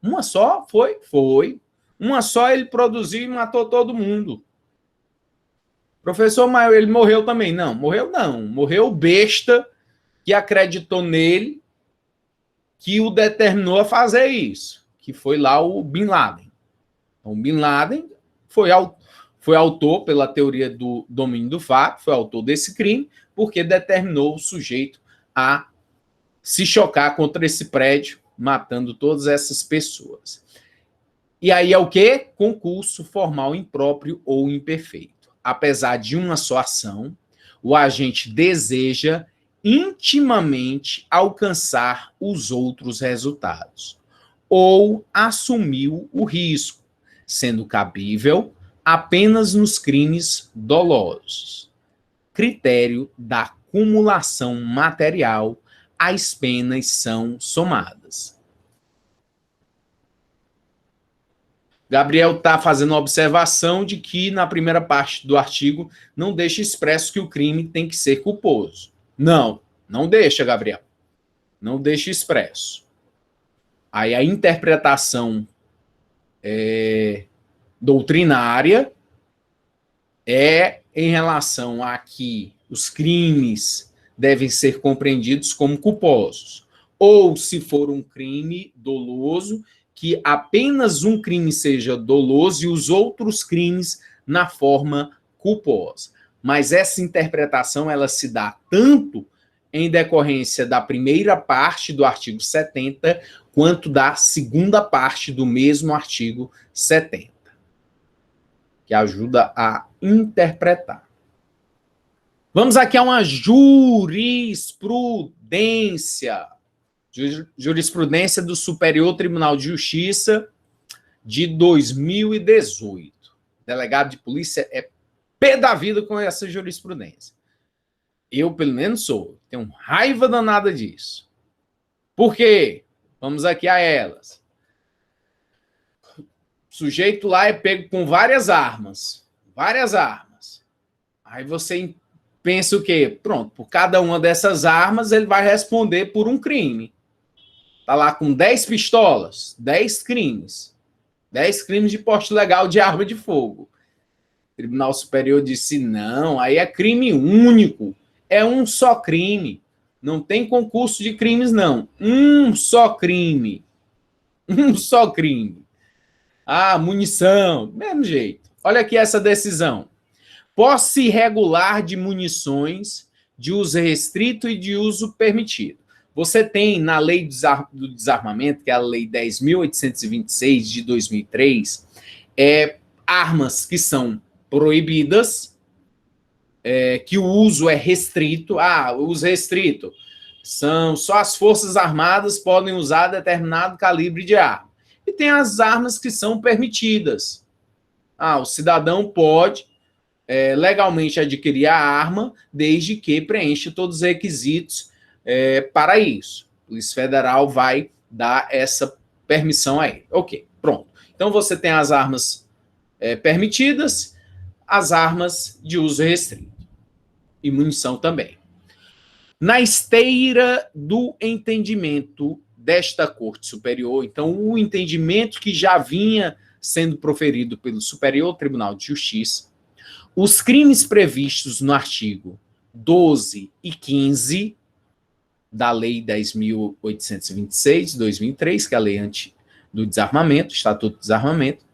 Speaker 1: Uma só? Foi? Foi. Uma só ele produziu e matou todo mundo. Professor, mas ele morreu também? Não, morreu não. Morreu o besta que acreditou nele, que o determinou a fazer isso, que foi lá o Bin Laden. Então, o Bin Laden foi autor, pela teoria do domínio do fato, foi autor desse crime, porque determinou o sujeito a se chocar contra esse prédio, matando todas essas pessoas. E aí é o quê? Concurso formal impróprio ou imperfeito. Apesar de uma só ação, o agente deseja intimamente alcançar os outros resultados, ou assumiu o risco, sendo cabível apenas nos crimes dolosos. Critério da cumulação material, as penas são somadas. Gabriel está fazendo uma observação de que na primeira parte do artigo não deixa expresso que o crime tem que ser culposo. Não, não deixa, Gabriel. Não deixa expresso. Aí a interpretação doutrinária é em relação a que os crimes devem ser compreendidos como culposos. Ou, se for um crime doloso, que apenas um crime seja doloso e os outros crimes na forma culposa. Mas essa interpretação ela se dá tanto em decorrência da primeira parte do artigo 70, quanto da segunda parte do mesmo artigo 70, que ajuda a interpretar. Vamos aqui a uma jurisprudência. Jurisprudência do Superior Tribunal de Justiça de 2018. O delegado de polícia é pé da vida com essa jurisprudência. Eu, pelo menos, tenho raiva danada disso. Por quê? Vamos aqui a elas. O sujeito lá é pego com várias armas. Várias armas. Aí você pensa o quê? Pronto, por cada uma dessas armas ele vai responder por um crime. Está lá com 10 pistolas, 10 crimes. 10 crimes de porte legal de arma de fogo. O Tribunal Superior disse, não, aí é crime único. É um só crime. Não tem concurso de crimes, não. Um só crime. Um só crime. Ah, munição. Mesmo jeito. Olha aqui essa decisão. Posse irregular de munições de uso restrito e de uso permitido. Você tem na Lei do Desarmamento, que é a Lei 10.826 de 2003, armas que são proibidas, que o uso é restrito. O uso restrito são só as Forças Armadas podem usar determinado calibre de arma. E tem as armas que são permitidas. O cidadão pode legalmente adquirir a arma desde que preencha todos os requisitos para isso. A Polícia Federal vai dar essa permissão a ele. Ok, pronto. Então você tem as armas permitidas, as armas de uso restrito e munição também. Na esteira do entendimento desta Corte Superior, então o entendimento que já vinha sendo proferido pelo Superior Tribunal de Justiça, os crimes previstos no artigo 12 e 15 da Lei 10.826, de 2003, que é a lei do desarmamento, Estatuto do Desarmamento,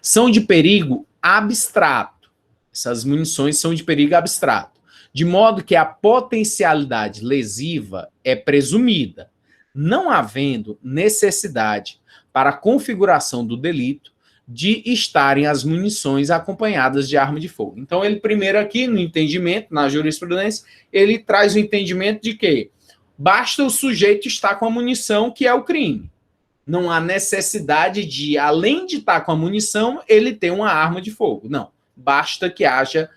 Speaker 1: são de perigo abstrato. Essas munições são de perigo abstrato, de modo que a potencialidade lesiva é presumida, não havendo necessidade para a configuração do delito de estarem as munições acompanhadas de arma de fogo. Então, ele primeiro aqui, no entendimento, na jurisprudência, ele traz o entendimento de que basta o sujeito estar com a munição, que é o crime. Não há necessidade de, além de estar com a munição, ele ter uma arma de fogo. Não. Basta que haja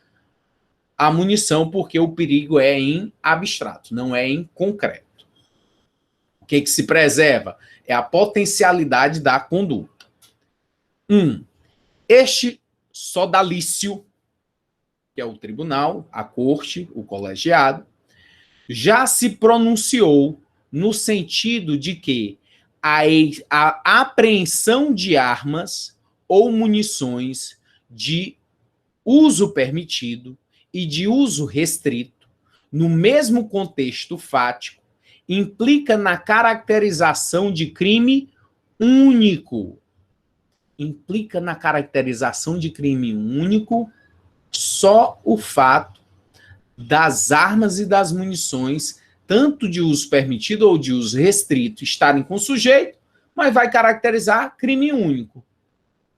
Speaker 1: a munição, porque o perigo é em abstrato, não é em concreto. O que se preserva? É a potencialidade da conduta. Este sodalício, que é o tribunal, a corte, o colegiado, já se pronunciou no sentido de que a apreensão de armas ou munições de uso permitido e de uso restrito, no mesmo contexto fático, implica na caracterização de crime único. Implica na caracterização de crime único só o fato das armas e das munições, tanto de uso permitido ou de uso restrito, estarem com o sujeito, mas vai caracterizar crime único,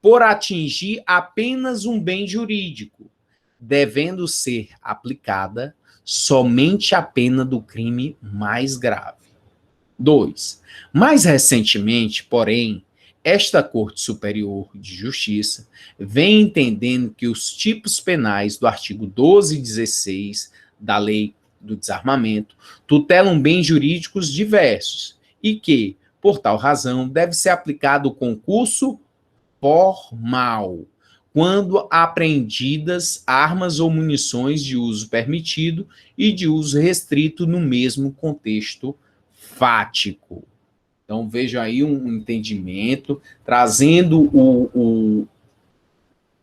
Speaker 1: por atingir apenas um bem jurídico, devendo ser aplicada somente a pena do crime mais grave. 2. Mais recentemente, porém, esta Corte Superior de Justiça vem entendendo que os tipos penais do artigo 12 e 16 da Lei do Desarmamento tutelam bens jurídicos diversos e que, por tal razão, deve ser aplicado o concurso formal quando apreendidas armas ou munições de uso permitido e de uso restrito no mesmo contexto fático. Então, vejam aí um entendimento, trazendo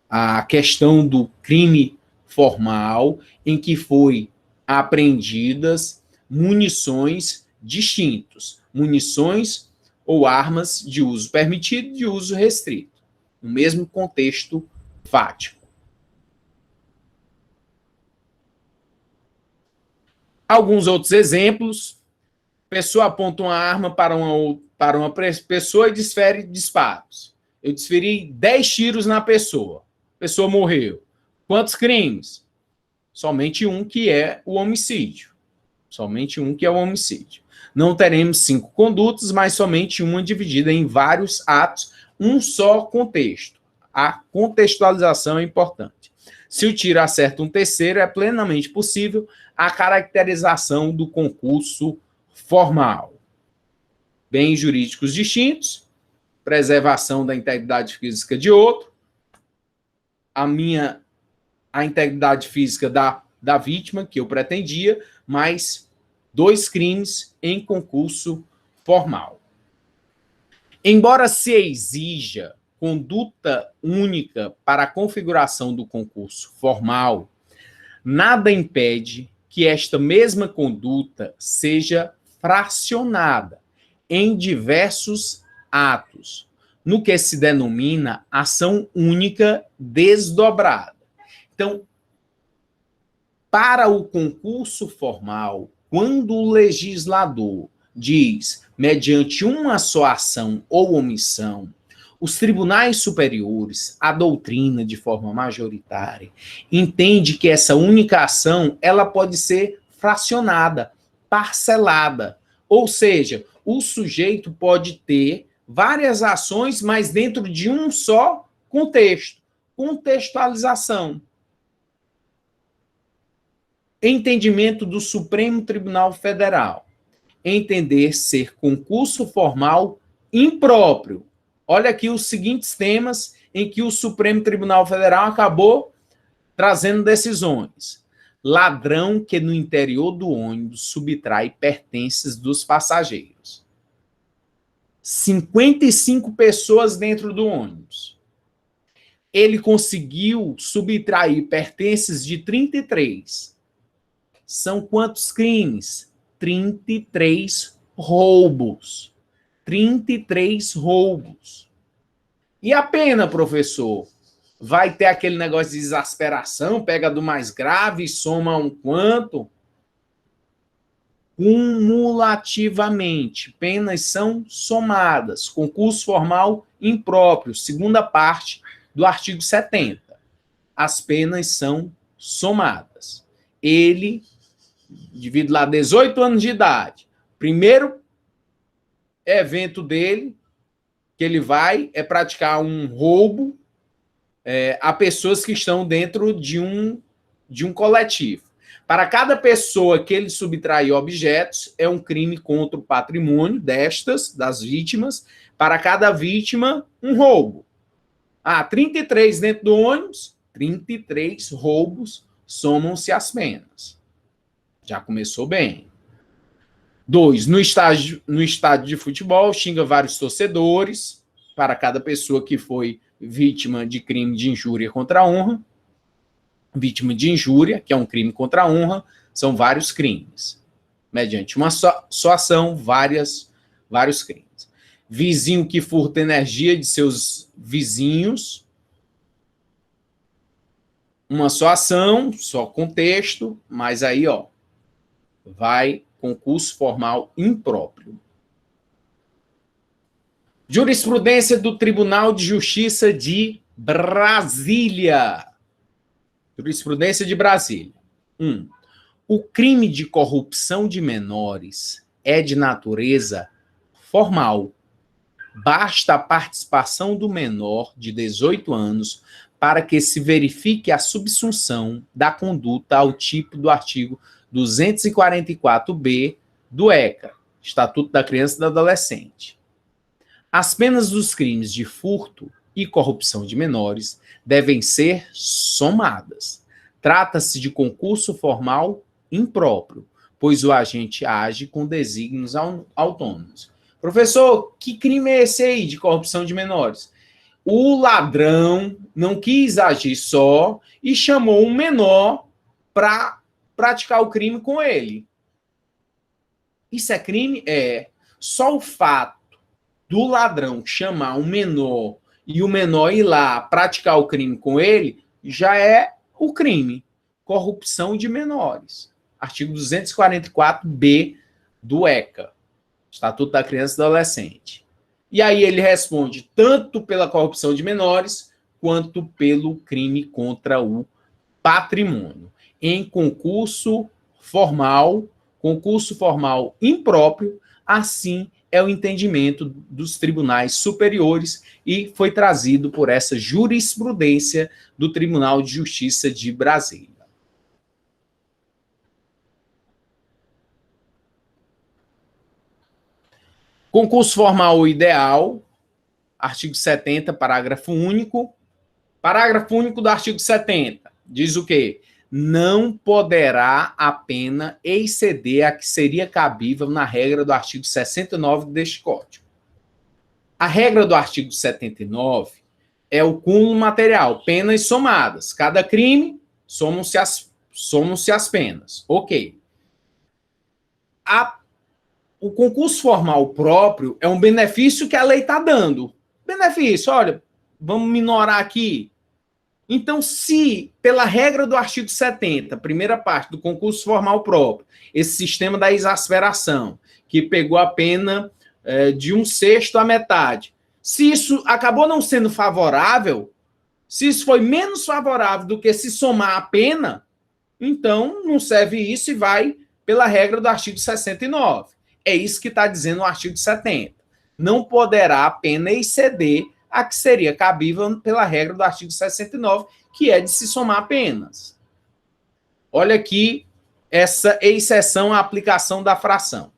Speaker 1: a questão do crime formal, em que foi apreendidas munições distintos, munições ou armas de uso permitido e de uso restrito, no mesmo contexto fático. Alguns outros exemplos. Pessoa aponta uma arma para uma pessoa e desfere disparos. Eu desferi 10 tiros na pessoa. A pessoa morreu. Quantos crimes? Somente um, que é o homicídio. Somente um, que é o homicídio. Não teremos 5 condutas, mas somente uma dividida em vários atos, um só contexto. A contextualização é importante. Se o tiro acerta um terceiro, é plenamente possível a caracterização do concurso formal. Bens jurídicos distintos, preservação da integridade física de outro, a integridade física da vítima, que eu pretendia, mais 2 crimes em concurso formal. Embora se exija conduta única para a configuração do concurso formal, nada impede que esta mesma conduta seja fracionada em diversos atos, no que se denomina ação única desdobrada. Então, para o concurso formal, quando o legislador diz, mediante uma só ação ou omissão, Os tribunais superiores, a doutrina de forma majoritária, entende que essa única ação ela pode ser fracionada, parcelada. Ou seja, o sujeito pode ter várias ações, mas dentro de um só contexto. Contextualização. Entendimento do Supremo Tribunal Federal. Entender ser concurso formal impróprio. Olha aqui os seguintes temas em que o Supremo Tribunal Federal acabou trazendo decisões. Ladrão que no interior do ônibus subtrai pertences dos passageiros. 55 pessoas dentro do ônibus. Ele conseguiu subtrair pertences de 33. São quantos crimes? 33 roubos. 33 roubos. E a pena, professor? Vai ter aquele negócio de exasperação, pega do mais grave e soma um quanto? Cumulativamente. Penas são somadas. Concurso formal impróprio, segunda parte do artigo 70. As penas são somadas. Ele, devido lá 18 anos de idade, primeiro evento dele, que ele vai é praticar um roubo a pessoas que estão dentro de um coletivo. Para cada pessoa que ele subtrair objetos, é um crime contra o patrimônio das vítimas. Para cada vítima, um roubo. 33 dentro do ônibus, 33 roubos, somam-se as penas. Já começou bem. 2, no estádio de futebol, xinga vários torcedores, para cada pessoa que foi vítima de crime de injúria contra a honra. Vítima de injúria, que é um crime contra a honra, são vários crimes. Mediante uma só ação, vários crimes. Vizinho que furta energia de seus vizinhos. Uma só ação, só contexto, mas aí, vai concurso formal impróprio. Jurisprudência do Tribunal de Justiça de Brasília. Jurisprudência de Brasília. 1. O crime de corrupção de menores é de natureza formal. Basta a participação do menor de 18 anos para que se verifique a subsunção da conduta ao tipo do artigo 244b do ECA, Estatuto da Criança e do Adolescente. As penas dos crimes de furto e corrupção de menores devem ser somadas. Trata-se de concurso formal impróprio, pois o agente age com desígnios autônomos. Professor, que crime é esse aí de corrupção de menores? O ladrão não quis agir só e chamou um menor para praticar o crime com ele. Isso é crime? É. Só o fato do ladrão chamar um menor e o menor ir lá praticar o crime com ele, já é o crime. Corrupção de menores. Artigo 244b do ECA, Estatuto da Criança e do Adolescente. E aí ele responde tanto pela corrupção de menores, quanto pelo crime contra o patrimônio. Em concurso formal impróprio, assim é o entendimento dos tribunais superiores e foi trazido por essa jurisprudência do Tribunal de Justiça de Brasília. Concurso formal ideal, artigo 70, parágrafo único. Parágrafo único do artigo 70 diz o quê? Não poderá a pena exceder a que seria cabível na regra do artigo 69 deste Código. A regra do artigo 79 é o cúmulo material, penas somadas. Cada crime, somam-se as penas. Ok. O concurso formal próprio é um benefício que a lei está dando. Benefício, olha, vamos minorar aqui. Então, se, pela regra do artigo 70, primeira parte do concurso formal próprio, esse sistema da exasperação, que pegou a pena de 1/6 à metade, Se isso acabou não sendo favorável, se isso foi menos favorável do que se somar a pena, então não serve isso e vai pela regra do artigo 69. É isso que está dizendo o artigo 70. Não poderá a pena exceder a que seria cabível pela regra do artigo 69, que é de se somar penas. Olha aqui essa exceção à aplicação da fração.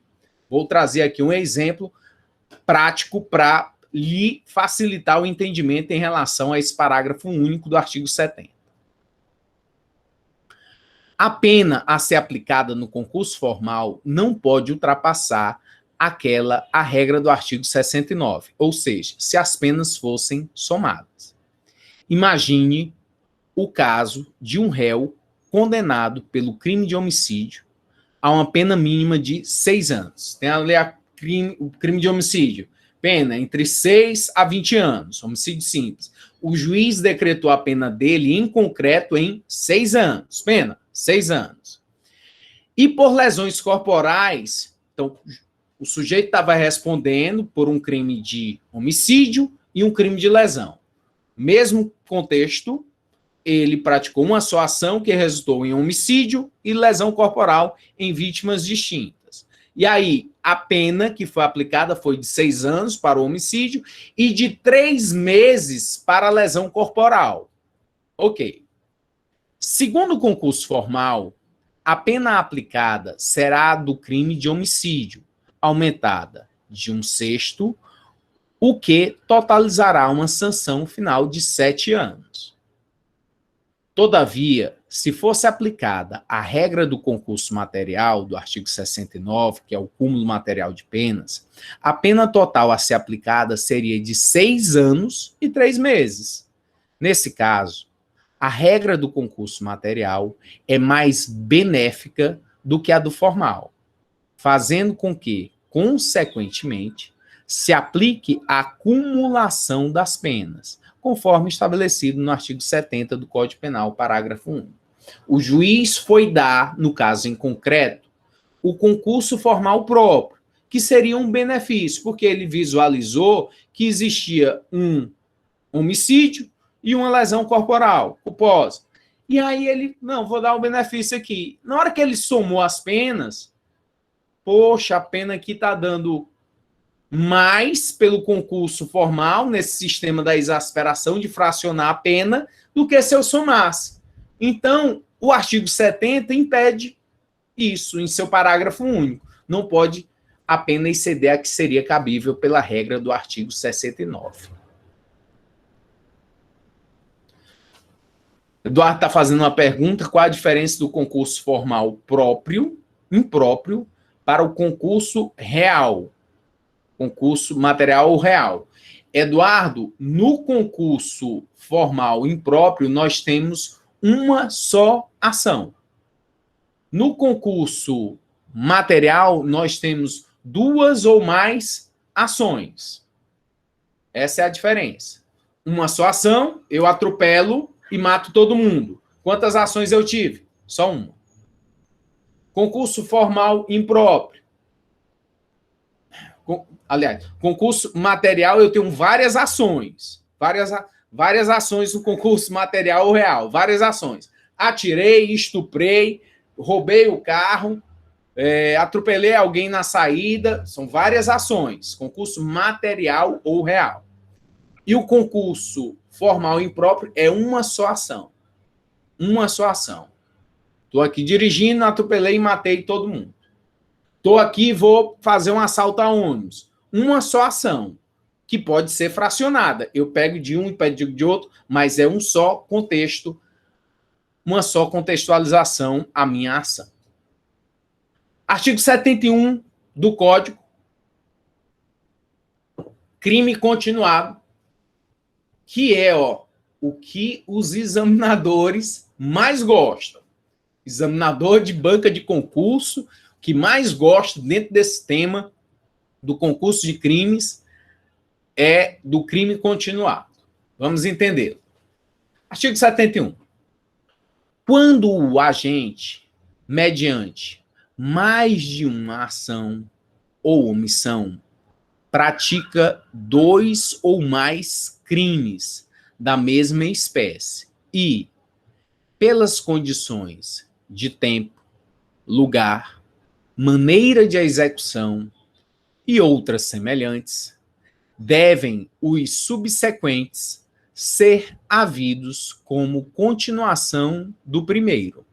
Speaker 1: Vou trazer aqui um exemplo prático para lhe facilitar o entendimento em relação a esse parágrafo único do artigo 70. A pena a ser aplicada no concurso formal não pode ultrapassar a regra do artigo 69, ou seja, se as penas fossem somadas. Imagine o caso de um réu condenado pelo crime de homicídio a uma pena mínima de 6 anos. Tem ali o crime de homicídio, pena entre 6 a 20 anos, homicídio simples. O juiz decretou a pena dele, em concreto, em 6 anos. Pena, 6 anos. E por lesões corporais, então, o sujeito estava respondendo por um crime de homicídio e um crime de lesão. Mesmo contexto, ele praticou uma só ação que resultou em homicídio e lesão corporal em vítimas distintas. E aí, a pena que foi aplicada foi de 6 anos para o homicídio e de 3 meses para a lesão corporal. Ok. Segundo o concurso formal, a pena aplicada será a do crime de homicídio, aumentada de 1/6, o que totalizará uma sanção final de 7 anos. Todavia, se fosse aplicada a regra do concurso material do artigo 69, que é o cúmulo material de penas, a pena total a ser aplicada seria de 6 anos e 3 meses. Nesse caso, a regra do concurso material é mais benéfica do que a do formal, fazendo com que, consequentemente, se aplique a acumulação das penas, conforme estabelecido no artigo 70 do Código Penal, parágrafo 1. O juiz foi dar, no caso em concreto, o concurso formal próprio, que seria um benefício, porque ele visualizou que existia um homicídio e uma lesão corporal culposa. E aí ele, não, vou dar o benefício aqui. Na hora que ele somou as penas, poxa, a pena aqui está dando mais pelo concurso formal, nesse sistema da exasperação de fracionar a pena, do que se eu somasse. Então, o artigo 70 impede isso em seu parágrafo único. Não pode a pena exceder a que seria cabível pela regra do artigo 69. Eduardo está fazendo uma pergunta: qual a diferença do concurso formal próprio, impróprio, para o concurso real? Concurso material ou real. Eduardo, no concurso formal impróprio, nós temos uma só ação. No concurso material, nós temos 2 ou mais ações. Essa é a diferença. Uma só ação, eu atropelo e mato todo mundo. Quantas ações eu tive? Só uma. Concurso formal impróprio. Aliás, concurso material, eu tenho várias ações. Várias ações no concurso material ou real. Várias ações. Atirei, estuprei, roubei o carro, atropelei alguém na saída. São várias ações. Concurso material ou real. E o concurso formal impróprio é uma só ação. Uma só ação. Estou aqui dirigindo, atropelei e matei todo mundo. Estou aqui e vou fazer um assalto a ônibus. Uma só ação, que pode ser fracionada. Eu pego de um e pego de outro, mas é um só contexto, uma só contextualização a minha ação. Artigo 71 do Código. Crime continuado, que é o que os examinadores mais gostam. Examinador de banca de concurso, que mais gosta dentro desse tema do concurso de crimes é do crime continuado. Vamos entender. Artigo 71. Quando o agente, mediante mais de uma ação ou omissão, pratica 2 ou mais crimes da mesma espécie e, pelas condições de tempo, lugar, maneira de execução e outras semelhantes, devem os subsequentes ser havidos como continuação do primeiro.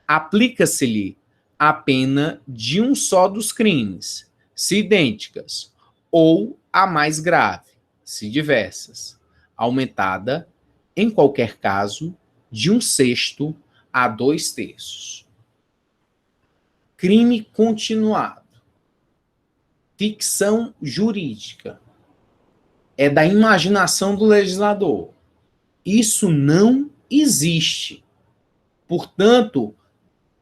Speaker 1: Aplica-se-lhe a pena de um só dos crimes, se idênticas, ou a mais grave, se diversas, aumentada, em qualquer caso, de 1/6 a 2/3. Crime continuado. Ficção jurídica. É da imaginação do legislador. Isso não existe. Portanto,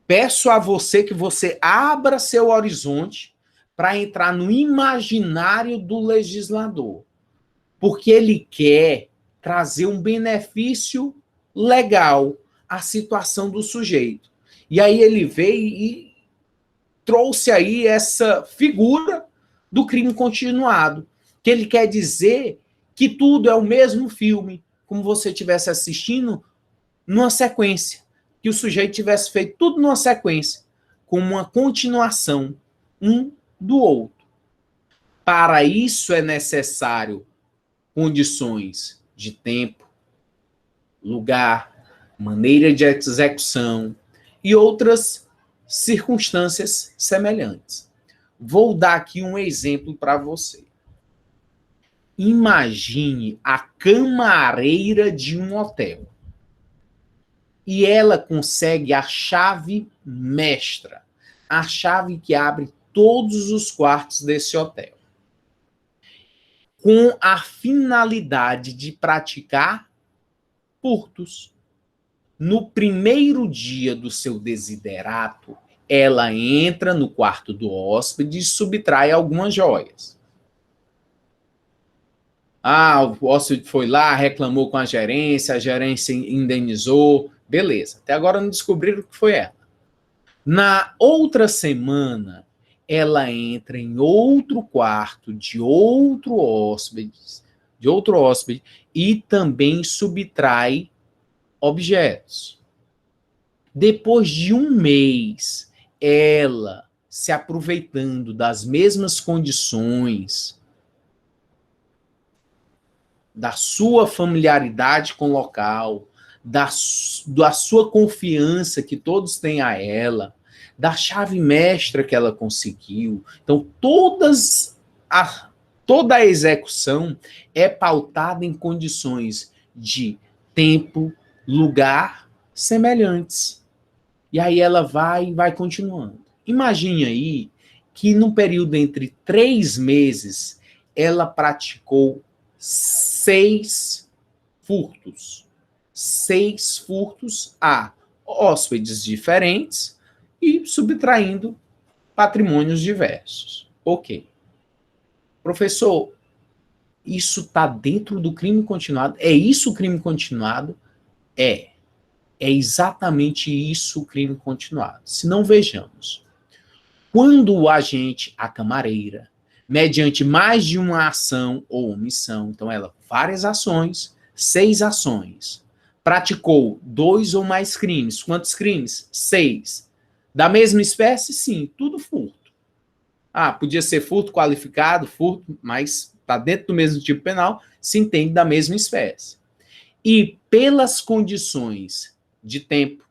Speaker 1: peço a você que você abra seu horizonte para entrar no imaginário do legislador, porque ele quer trazer um benefício legal à situação do sujeito. E aí ele veio e trouxe aí essa figura do crime continuado, que ele quer dizer que tudo é o mesmo filme, como você estivesse assistindo numa sequência, que o sujeito tivesse feito tudo numa sequência, como uma continuação um do outro. Para isso é necessário condições de tempo, lugar, maneira de execução e outras circunstâncias semelhantes. Vou dar aqui um exemplo para você. Imagine a camareira de um hotel. E ela consegue a chave mestra, a chave que abre todos os quartos desse hotel, com a finalidade de praticar furtos. No primeiro dia do seu desiderato, ela entra no quarto do hóspede e subtrai algumas joias. O hóspede foi lá, reclamou com a gerência indenizou, beleza. Até agora não descobriram o que foi ela. Na outra semana, ela entra em outro quarto de outro hóspede e também subtrai objetos. Depois de um mês, ela, se aproveitando das mesmas condições, da sua familiaridade com o local, da sua confiança que todos têm a ela, da chave mestra que ela conseguiu. Então, toda a execução é pautada em condições de tempo, lugar semelhantes. E aí ela vai continuando. Imagine aí que no período entre 3 meses, ela praticou 6 furtos. 6 furtos a hóspedes diferentes e subtraindo patrimônios diversos. Ok. Professor, isso está dentro do crime continuado? É isso o crime continuado? É exatamente isso o crime continuado. Se não, vejamos. Quando o agente, a camareira, mediante mais de uma ação ou omissão, então ela, várias ações, 6 ações, praticou 2 ou mais crimes. Quantos crimes? 6. Da mesma espécie? Sim, tudo furto. Podia ser furto qualificado, furto, mas está dentro do mesmo tipo penal, se entende da mesma espécie. E pelas condições de tempo,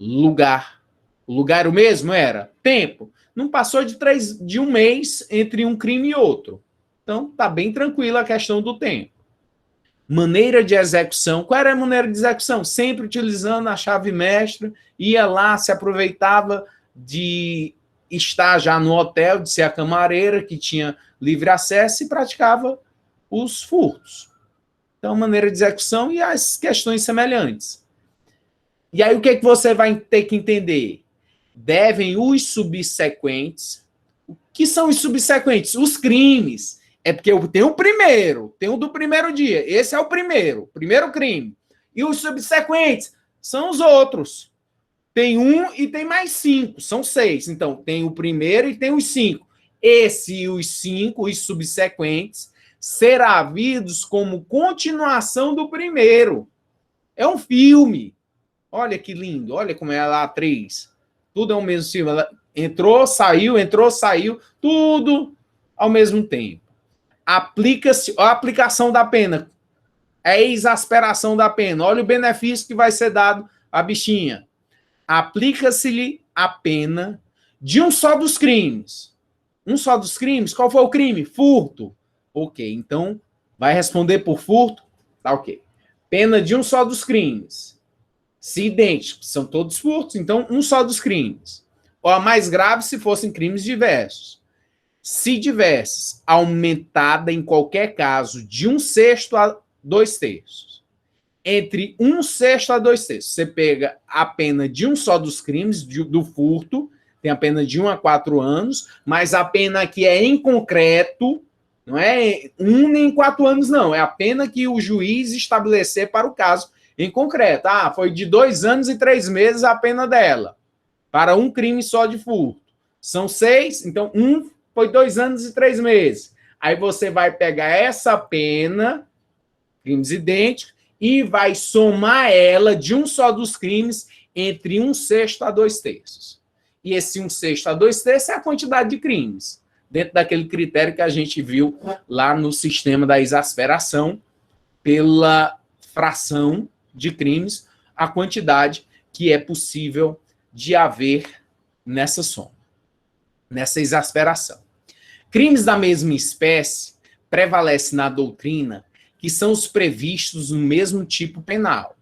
Speaker 1: lugar, o lugar era o mesmo? Era. Tempo. Não passou de 1 mês entre um crime e outro. Então, está bem tranquila a questão do tempo. Maneira de execução. Qual era a maneira de execução? Sempre utilizando a chave mestra, ia lá, se aproveitava de estar já no hotel, de ser a camareira, que tinha livre acesso e praticava os furtos. Então, maneira de execução e as questões semelhantes. E aí, o que você vai ter que entender? Devem os subsequentes. O que são os subsequentes? Os crimes. É porque tem o primeiro, tem o do primeiro dia. Esse é o primeiro crime. E os subsequentes são os outros. Tem 1 e tem mais 5, são 6. Então, tem o primeiro e tem os 5. Esse e os 5, os subsequentes, será havidos como continuação do primeiro. É um filme. Olha que lindo, olha como é a atriz. Tudo é o mesmo filme. Ela entrou, saiu, tudo ao mesmo tempo. Aplica-se a aplicação da pena. É a exasperação da pena. Olha o benefício que vai ser dado à bichinha. Aplica-se-lhe a pena de um só dos crimes. Um só dos crimes? Qual foi o crime? Furto. Ok, então vai responder por furto? Tá ok. Pena de um só dos crimes. Se idênticos, são todos furtos, então um só dos crimes. Ou a mais grave se fossem crimes diversos. Se diversos, aumentada em qualquer caso de 1/6 a 2/3. Entre 1/6 a 2/3. Você pega a pena de um só dos crimes, do furto, tem a pena de 1 a 4 anos, mas a pena que é em concreto, não é 1 nem 4 anos, não. É a pena que o juiz estabelecer para o caso em concreto. Ah, foi de 2 anos e 3 meses a pena dela, para um crime só de furto. São 6, então foi 2 anos e 3 meses. Aí você vai pegar essa pena, crimes idênticos, e vai somar ela de um só dos crimes entre 1/6 a 2/3. E esse 1/6 a 2/3 é a quantidade de crimes, dentro daquele critério que a gente viu lá no sistema da exasperação, pela fração de crimes, a quantidade que é possível de haver nessa soma, nessa exasperação. Crimes da mesma espécie prevalece na doutrina que são os previstos no mesmo tipo penal.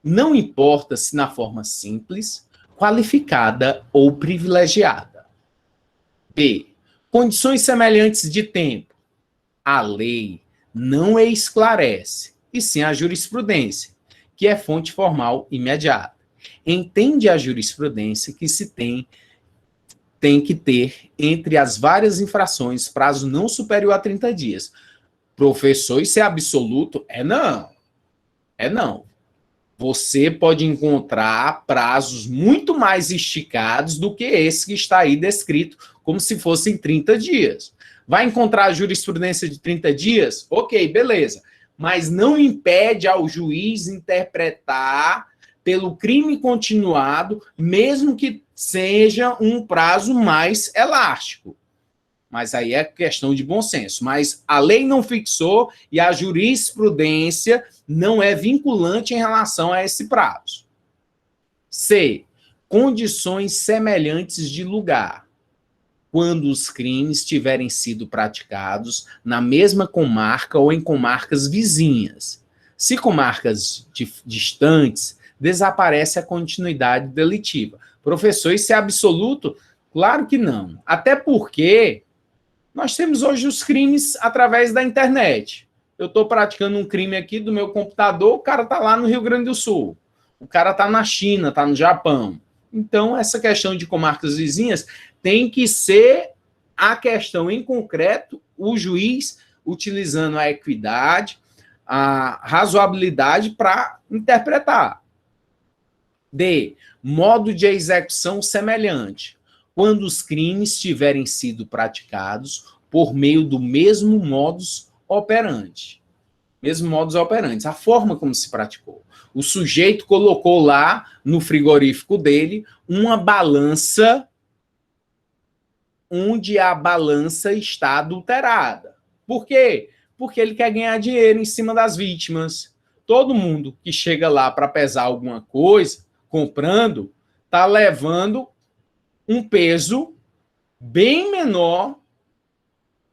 Speaker 1: Não importa se na forma simples, qualificada ou privilegiada. B. Condições semelhantes de tempo. A lei não esclarece, e sim a jurisprudência, que é fonte formal imediata. Entende a jurisprudência que se tem que ter entre as várias infrações prazo não superior a 30 dias. Professor, isso é absoluto? Não. Não. Você pode encontrar prazos muito mais esticados do que esse que está aí descrito, como se fossem 30 dias. Vai encontrar a jurisprudência de 30 dias? Ok, beleza. Mas não impede ao juiz interpretar pelo crime continuado, mesmo que seja um prazo mais elástico. Mas aí é questão de bom senso. Mas a lei não fixou e a jurisprudência não é vinculante em relação a esse prazo. C. Condições semelhantes de lugar. Quando os crimes tiverem sido praticados na mesma comarca ou em comarcas vizinhas. Se comarcas distantes, desaparece a continuidade delitiva. Professor, isso é absoluto? Claro que não. Até porque nós temos hoje os crimes através da internet. Eu estou praticando um crime aqui do meu computador, o cara está lá no Rio Grande do Sul. O cara está na China, está no Japão. Então, essa questão de comarcas vizinhas tem que ser a questão em concreto, o juiz utilizando a equidade, a razoabilidade para interpretar. D. Modo de execução semelhante. Quando os crimes tiverem sido praticados por meio do mesmo modus operandi. Mesmo modus operandi, a forma como se praticou. O sujeito colocou lá no frigorífico dele uma balança onde a balança está adulterada. Por quê? Porque ele quer ganhar dinheiro em cima das vítimas. Todo mundo que chega lá para pesar alguma coisa, comprando, está levando um peso bem menor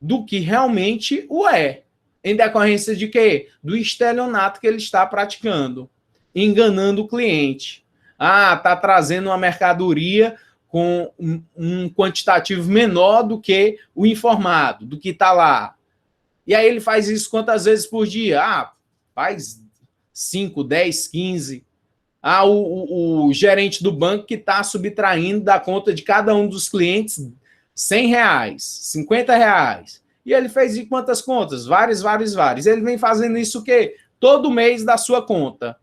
Speaker 1: do que realmente o é. Em decorrência de quê? Do estelionato que ele está praticando, enganando o cliente. Ah, está trazendo uma mercadoria com um quantitativo menor do que o informado, do que está lá. E aí ele faz isso quantas vezes por dia? Ah, faz 5, 10, 15. Ah, o gerente do banco que está subtraindo da conta de cada um dos clientes R$100, R$50. E ele fez em quantas contas? Várias. Ele vem fazendo isso o quê? Todo mês da sua conta.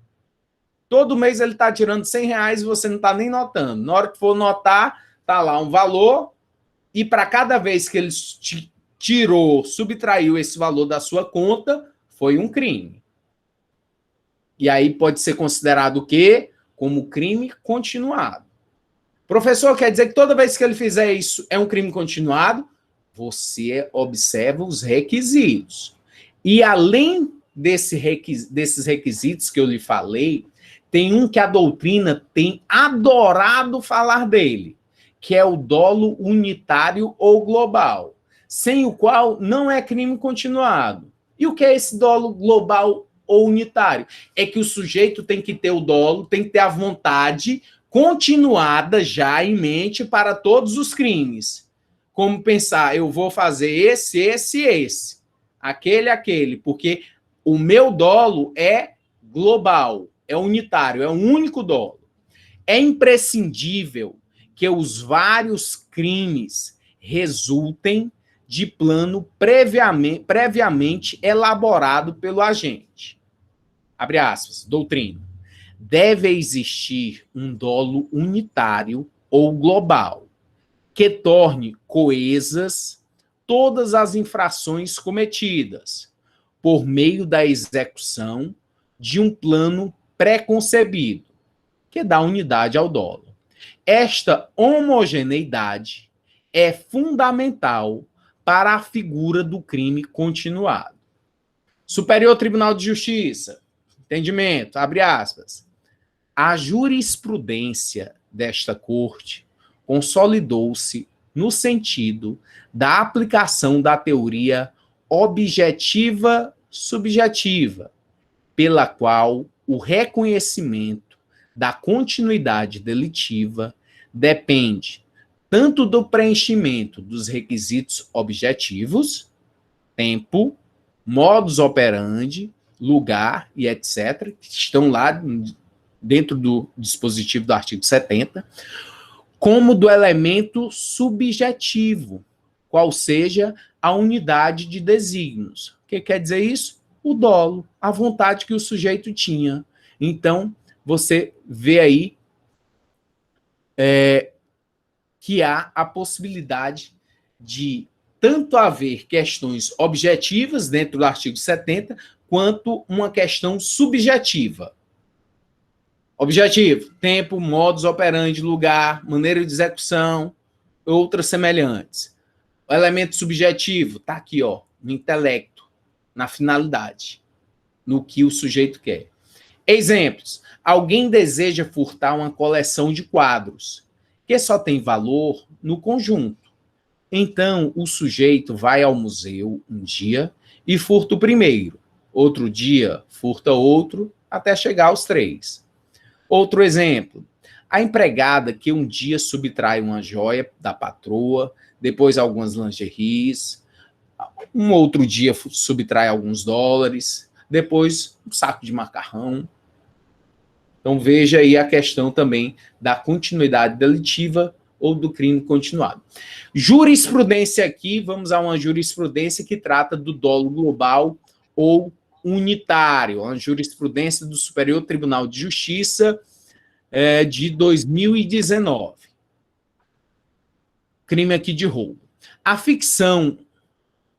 Speaker 1: Todo mês ele está tirando R$100 e você não está nem notando. Na hora que for notar, está lá um valor e para cada vez que ele tirou, subtraiu esse valor da sua conta, foi um crime. E aí pode ser considerado o quê? Como crime continuado. Professor, quer dizer que toda vez que ele fizer isso é um crime continuado? Você observa os requisitos. E além desses requisitos que eu lhe falei, tem um que a doutrina tem adorado falar dele, que é o dolo unitário ou global, sem o qual não é crime continuado. E o que é esse dolo global ou unitário? É que o sujeito tem que ter o dolo, tem que ter a vontade continuada já em mente para todos os crimes. Como pensar, eu vou fazer esse, aquele, porque o meu dolo é global, é unitário, é um único dolo. É imprescindível que os vários crimes resultem de plano previamente elaborado pelo agente. Abre aspas, doutrina. Deve existir um dolo unitário ou global que torne coesas todas as infrações cometidas por meio da execução de um plano pré-concebido, que dá unidade ao dolo. Esta homogeneidade é fundamental para a figura do crime continuado. Superior Tribunal de Justiça, entendimento, abre aspas. A jurisprudência desta corte consolidou-se no sentido da aplicação da teoria objetiva-subjetiva, pela qual o reconhecimento da continuidade delitiva depende tanto do preenchimento dos requisitos objetivos, tempo, modus operandi, lugar e etc., que estão lá dentro do dispositivo do artigo 70, como do elemento subjetivo, qual seja a unidade de desígnios. O que quer dizer isso? O dolo, a vontade que o sujeito tinha. Então, você vê aí que há a possibilidade de tanto haver questões objetivas dentro do artigo 70, quanto uma questão subjetiva. Objetivo, tempo, modus operandi, lugar, maneira de execução, outras semelhantes. O elemento subjetivo está aqui, ó, no intelecto, na finalidade, no que o sujeito quer. Exemplos. Alguém deseja furtar uma coleção de quadros, que só tem valor no conjunto. Então, o sujeito vai ao museu um dia e furta o primeiro. Outro dia, furta outro, até chegar aos 3. Outro exemplo. A empregada que um dia subtrai uma joia da patroa, depois algumas lingeries, um outro dia subtrai alguns dólares, depois um saco de macarrão. Então, veja aí a questão também da continuidade delitiva ou do crime continuado. Jurisprudência aqui, vamos a uma jurisprudência que trata do dolo global ou unitário, a jurisprudência do Superior Tribunal de Justiça de 2019. Crime aqui de roubo. A ficção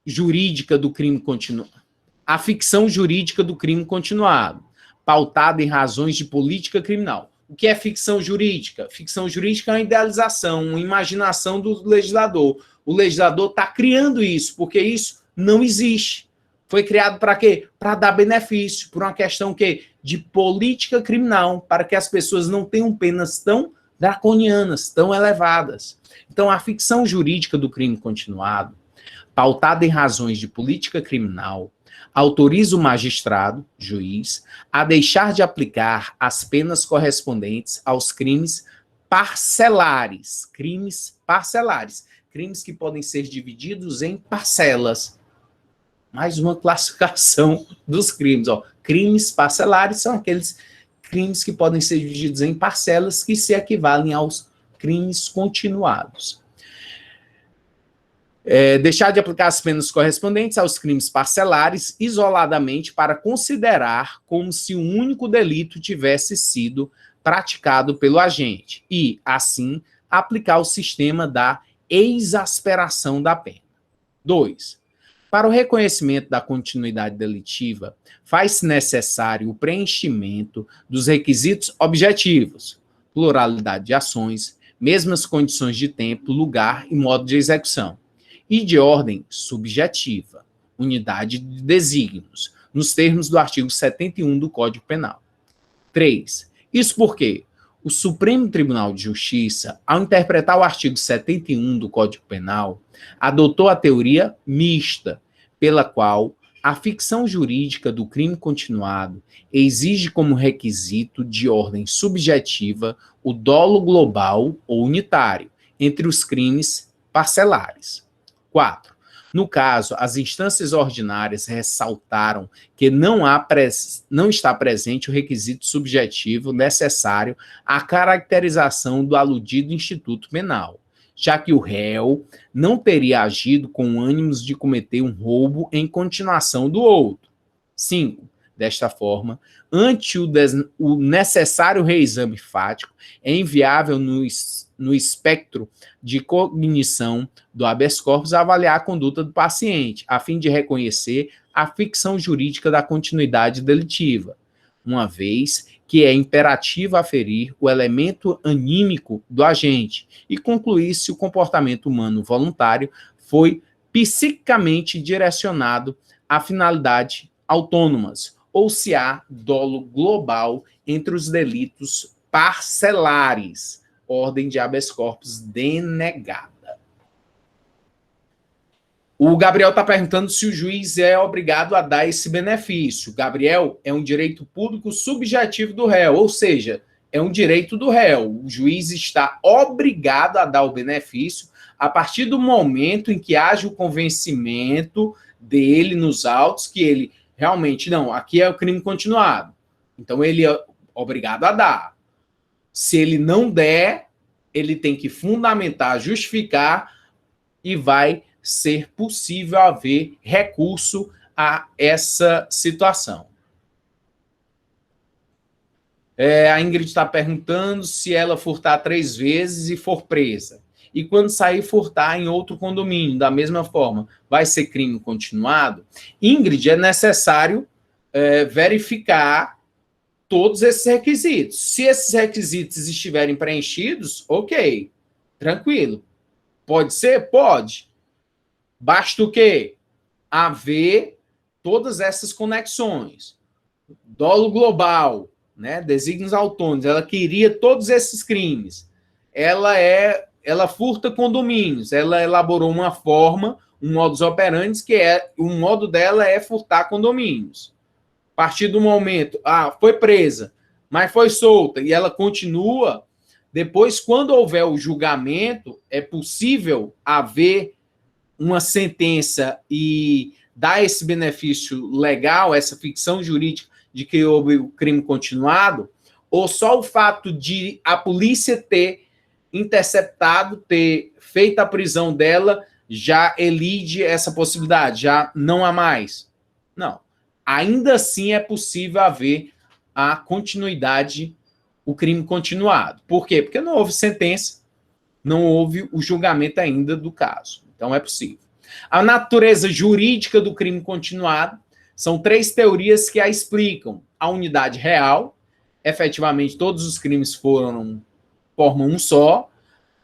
Speaker 1: jurídica do crime continuado. A ficção jurídica do crime continuado, pautada em razões de política criminal. O que é ficção jurídica? Ficção jurídica é uma idealização, uma imaginação do legislador. O legislador está criando isso, porque isso não existe. Foi criado para quê? Para dar benefício, por uma questão que de política criminal, para que as pessoas não tenham penas tão draconianas, tão elevadas. Então, a ficção jurídica do crime continuado, pautada em razões de política criminal, autoriza o magistrado, juiz, a deixar de aplicar as penas correspondentes aos crimes parcelares. Crimes parcelares. Crimes que podem ser divididos em parcelas. Mais uma classificação dos crimes. Ó. Crimes parcelares são aqueles crimes que podem ser divididos em parcelas que se equivalem aos crimes continuados. Deixar de aplicar as penas correspondentes aos crimes parcelares isoladamente para considerar como se um único delito tivesse sido praticado pelo agente e, assim, aplicar o sistema da exasperação da pena. 2. Para o reconhecimento da continuidade delitiva, faz-se necessário o preenchimento dos requisitos objetivos, pluralidade de ações, mesmas condições de tempo, lugar e modo de execução, e de ordem subjetiva, unidade de desígnios, nos termos do artigo 71 do Código Penal. 3. Isso porque o Supremo Tribunal de Justiça, ao interpretar o artigo 71 do Código Penal, adotou a teoria mista, pela qual a ficção jurídica do crime continuado exige como requisito de ordem subjetiva o dolo global ou unitário entre os crimes parcelares. 4. No caso, as instâncias ordinárias ressaltaram que não está presente o requisito subjetivo necessário à caracterização do aludido instituto penal, já que o réu não teria agido com ânimos de cometer um roubo em continuação do outro. 5. Desta forma, ante o necessário reexame fático, é inviável no espectro de cognição do habeas corpus avaliar a conduta do paciente, a fim de reconhecer a ficção jurídica da continuidade delitiva, uma vez que é imperativo aferir o elemento anímico do agente e concluir se o comportamento humano voluntário foi psiquicamente direcionado a finalidades autônomas, ou se há dolo global entre os delitos parcelares, ordem de habeas corpus denegada. O Gabriel está perguntando se o juiz é obrigado a dar esse benefício. Gabriel, é um direito público subjetivo do réu, ou seja, é um direito do réu. O juiz está obrigado a dar o benefício a partir do momento em que haja o convencimento dele nos autos que ele realmente, não, aqui é o crime continuado. Então, ele é obrigado a dar. Se ele não der, ele tem que fundamentar, justificar e vai ser possível haver recurso a essa situação. A Ingrid está perguntando se ela furtar 3 vezes e for presa. E quando sair furtar em outro condomínio, da mesma forma, vai ser crime continuado? Ingrid, é necessário verificar todos esses requisitos. Se esses requisitos estiverem preenchidos, ok, tranquilo. Pode ser? Pode. Basta o quê? Haver todas essas conexões. Dolo global, né? Desígnios autônomos. Ela queria todos esses crimes. Ela furta condomínios. Ela elaborou uma forma, um modus operandi, que o modo dela é furtar condomínios. A partir do momento, foi presa, mas foi solta, e ela continua, depois, quando houver o julgamento, é possível haver uma sentença e dar esse benefício legal, essa ficção jurídica de que houve o crime continuado, ou só o fato de a polícia ter interceptado, ter feito a prisão dela, já elide essa possibilidade, já não há mais. Não. Ainda assim é possível haver a continuidade, o crime continuado. Por quê? Porque não houve sentença, não houve o julgamento ainda do caso. Então é possível. A natureza jurídica do crime continuado são 3 teorias que a explicam. A unidade real, efetivamente todos os crimes formam um só.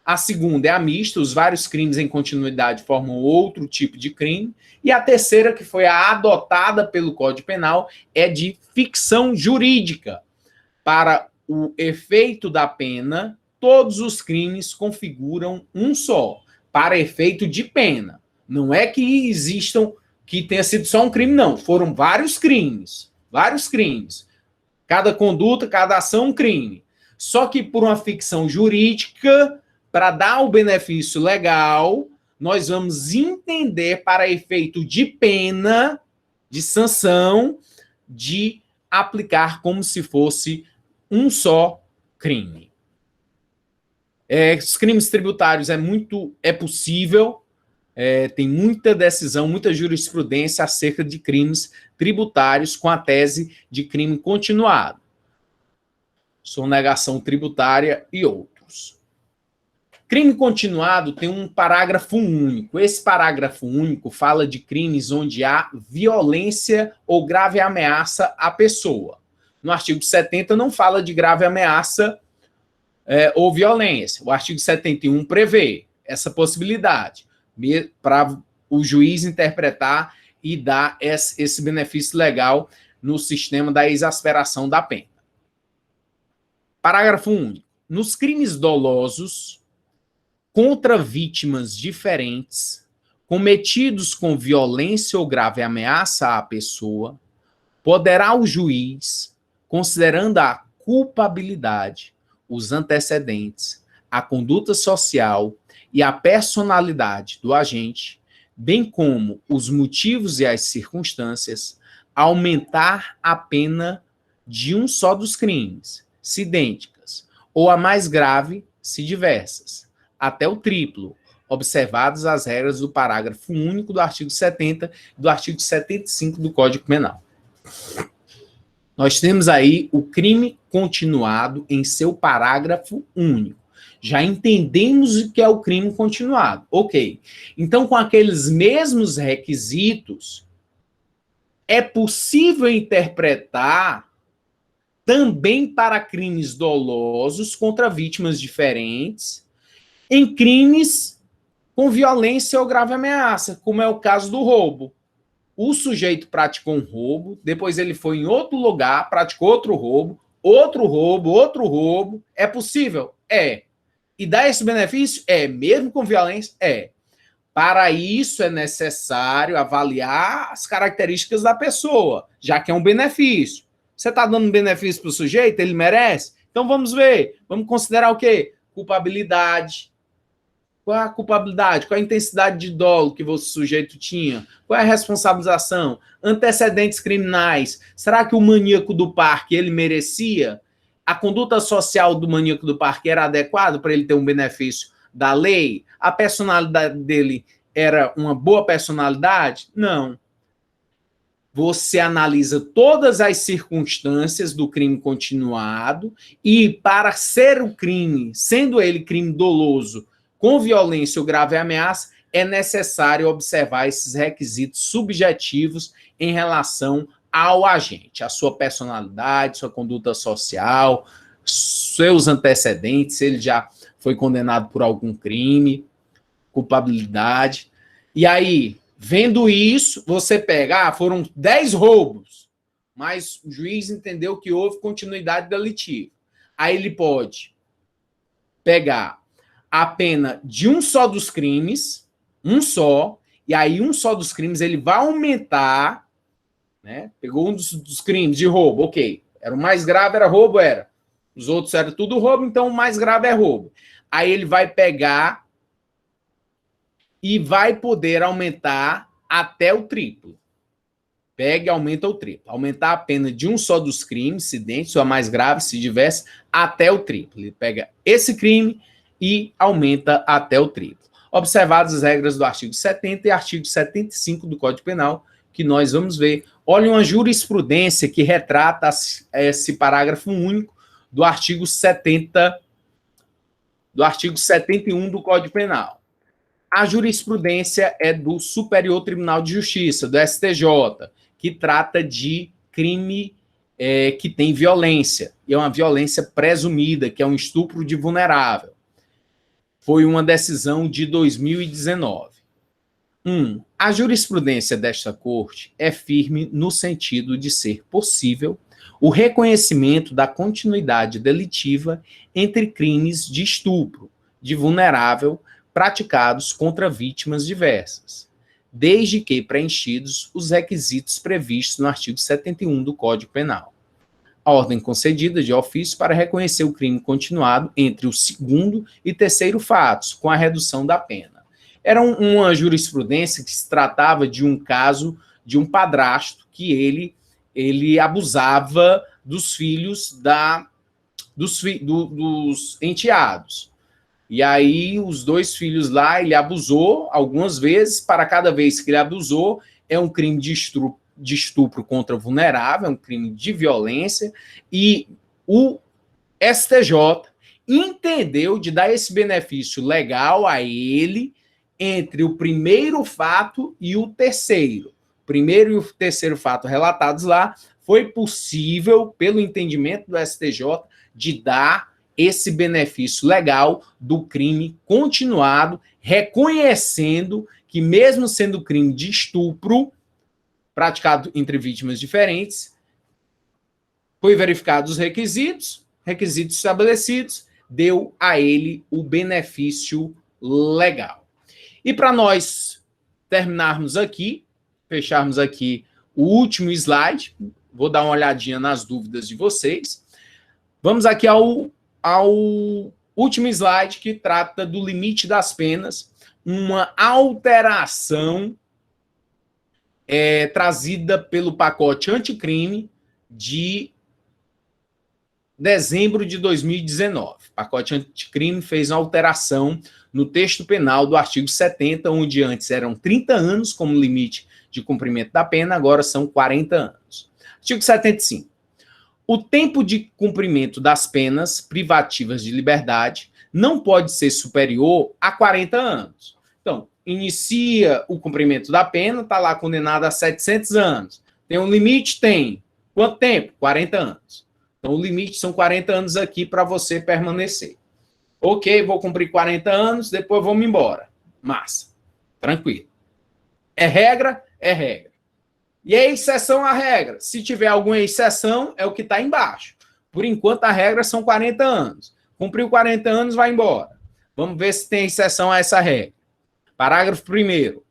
Speaker 1: A segunda é a mista, os vários crimes em continuidade formam outro tipo de crime. E a terceira, que foi a adotada pelo Código Penal, é de ficção jurídica. Para o efeito da pena, todos os crimes configuram um só, para efeito de pena. Não é que existam, que tenha sido só um crime, não. Foram vários crimes. Vários crimes. Cada conduta, cada ação, um crime. Só que por uma ficção jurídica, para dar o benefício legal, nós vamos entender para efeito de pena, de sanção, de aplicar como se fosse um só crime. Os crimes tributários é possível, tem muita decisão, muita jurisprudência acerca de crimes tributários com a tese de crime continuado, sonegação tributária e outros. Crime continuado tem um parágrafo único. Esse parágrafo único fala de crimes onde há violência ou grave ameaça à pessoa. No artigo 70 não fala de grave ameaça ou violência. O artigo 71 prevê essa possibilidade para o juiz interpretar e dar esse benefício legal no sistema da exasperação da pena. Parágrafo único. Nos crimes dolosos contra vítimas diferentes, cometidos com violência ou grave ameaça à pessoa, poderá o juiz, considerando a culpabilidade, os antecedentes, a conduta social e a personalidade do agente, bem como os motivos e as circunstâncias, aumentar a pena de um só dos crimes, se idênticas, ou a mais grave, se diversas, até o triplo, observadas as regras do parágrafo único do artigo 70 e do artigo 75 do Código Penal. Nós temos aí o crime continuado em seu parágrafo único. Já entendemos o que é o crime continuado. Ok. Então, com aqueles mesmos requisitos, é possível interpretar também para crimes dolosos contra vítimas diferentes, em crimes com violência ou grave ameaça, como é o caso do roubo. O sujeito praticou um roubo, depois ele foi em outro lugar, praticou outro roubo, outro roubo, outro roubo. É possível? É. E dá esse benefício? É. Mesmo com violência? É. Para isso é necessário avaliar as características da pessoa, já que é um benefício. Você está dando um benefício para o sujeito? Ele merece? Então vamos ver. Vamos considerar o quê? Culpabilidade. Qual é a culpabilidade? Qual é a intensidade de dolo que o sujeito tinha? Qual é a responsabilização? Antecedentes criminais. Será que o maníaco do parque, ele merecia? A conduta social do maníaco do parque era adequada para ele ter um benefício da lei? A personalidade dele era uma boa personalidade? Não. Você analisa todas as circunstâncias do crime continuado e, para ser o crime, sendo ele crime doloso, com violência ou grave ameaça, é necessário observar esses requisitos subjetivos em relação ao agente, a sua personalidade, sua conduta social, seus antecedentes, se ele já foi condenado por algum crime, culpabilidade. E aí, vendo isso, você pega, foram 10 roubos, mas o juiz entendeu que houve continuidade delitiva. Aí ele pode pegar a pena de um só dos crimes, um só, e aí um só dos crimes ele vai aumentar, né? Pegou um dos crimes de roubo, ok. Era o mais grave, era roubo, era. Os outros eram tudo roubo, então o mais grave é roubo. Aí ele vai pegar e vai poder aumentar até o triplo. Pega e aumenta o triplo. Aumentar a pena de um só dos crimes, se idêntico, ou a mais grave, se diverso, até o triplo. Ele pega esse crime e aumenta até o triplo. Observadas as regras do artigo 70 e artigo 75 do Código Penal, que nós vamos ver. Olha uma jurisprudência que retrata esse parágrafo único do artigo 70, do artigo 71 do Código Penal. A jurisprudência é do Superior Tribunal de Justiça, do STJ, que trata de crime que tem violência, e é uma violência presumida, que é um estupro de vulnerável. Foi uma decisão de 2019. A jurisprudência desta corte é firme no sentido de ser possível o reconhecimento da continuidade delitiva entre crimes de estupro de vulnerável praticados contra vítimas diversas, desde que preenchidos os requisitos previstos no artigo 71 do Código Penal. A ordem concedida de ofício para reconhecer o crime continuado entre o segundo e terceiro fatos, com a redução da pena. Era uma jurisprudência que se tratava de um caso de um padrasto que ele abusava dos filhos dos enteados. E aí, os 2 filhos lá, ele abusou algumas vezes. Para cada vez que ele abusou, é um crime de estupro contra vulnerável, é um crime de violência. E o STJ entendeu de dar esse benefício legal a ele entre o primeiro fato e o terceiro. O primeiro e o terceiro fato relatados lá, foi possível, pelo entendimento do STJ, de dar esse benefício legal do crime continuado, reconhecendo que, mesmo sendo crime de estupro, praticado entre vítimas diferentes, foi verificados os requisitos estabelecidos, deu a ele o benefício legal. E para nós terminarmos aqui, fecharmos aqui o último slide, vou dar uma olhadinha nas dúvidas de vocês. Vamos aqui ao último slide, que trata do limite das penas, uma alteração trazida pelo pacote anticrime de dezembro de 2019. O pacote anticrime fez uma alteração no texto penal do artigo 70, onde antes eram 30 anos como limite de cumprimento da pena, agora são 40 anos. Artigo 75. O tempo de cumprimento das penas privativas de liberdade não pode ser superior a 40 anos. Então, inicia o cumprimento da pena, está lá condenado a 700 anos. Tem um limite? Tem. Quanto tempo? 40 anos. Então, o limite são 40 anos aqui para você permanecer. Ok, vou cumprir 40 anos, depois vou me embora. Massa. Tranquilo. É regra? É regra. E é exceção à regra. Se tiver alguma exceção, é o que está embaixo. Por enquanto, a regra são 40 anos. Cumpriu 40 anos, vai embora. Vamos ver se tem exceção a essa regra. Parágrafo 1º.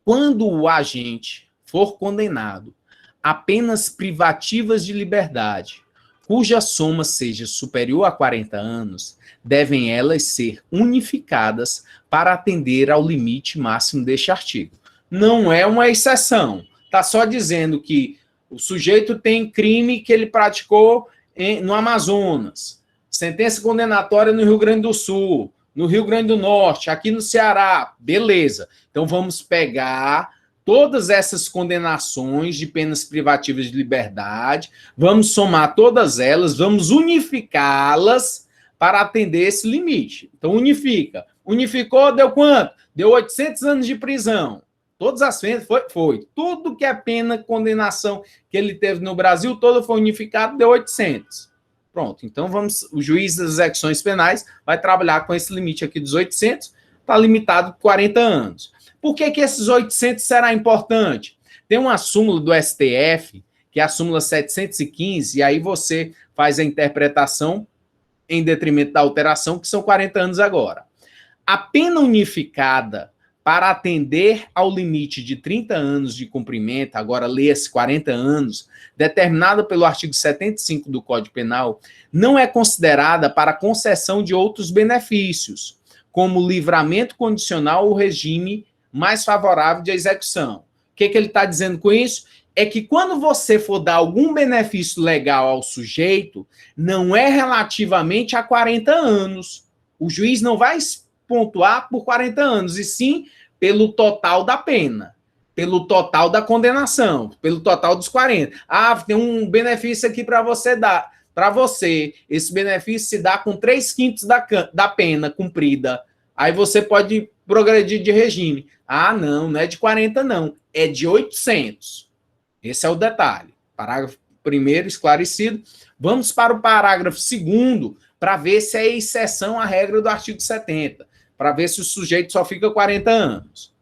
Speaker 1: Quando o agente for condenado a penas privativas de liberdade, cuja soma seja superior a 40 anos, devem elas ser unificadas para atender ao limite máximo deste artigo. Não é uma exceção. Está só dizendo que o sujeito tem crime que ele praticou no Amazonas, sentença condenatória no Rio Grande do Sul, no Rio Grande do Norte, aqui no Ceará. Beleza. Então vamos pegar todas essas condenações de penas privativas de liberdade, vamos somar todas elas, vamos unificá-las para atender esse limite. Então unifica. Unificou, deu quanto? Deu 800 anos de prisão. Todas as penas, foi. Tudo que é pena, condenação que ele teve no Brasil, todo foi unificado, deu 800. Pronto, então o juiz das execuções penais vai trabalhar com esse limite aqui dos 800, está limitado por 40 anos. Por que esses 800 será importante? Tem uma súmula do STF, que é a súmula 715, e aí você faz a interpretação em detrimento da alteração, que são 40 anos agora. A pena unificada para atender ao limite de 30 anos de cumprimento, agora leia-se 40 anos, determinada pelo artigo 75 do Código Penal, não é considerada para concessão de outros benefícios, como livramento condicional ou regime mais favorável de execução. O que ele está dizendo com isso? É que quando você for dar algum benefício legal ao sujeito, não é relativamente a 40 anos. O juiz não vai pontuar por 40 anos, e sim pelo total da pena, pelo total da condenação, pelo total dos 40. Ah, tem um benefício aqui para você dar. Para você, esse benefício se dá com 3/5 da pena cumprida. Aí você pode progredir de regime. Ah, não é de 40 não, é de 800. Esse é o detalhe. Parágrafo 1º esclarecido. Vamos para o parágrafo 2º para ver se é exceção à regra do artigo 70, para ver se o sujeito só fica 40 anos.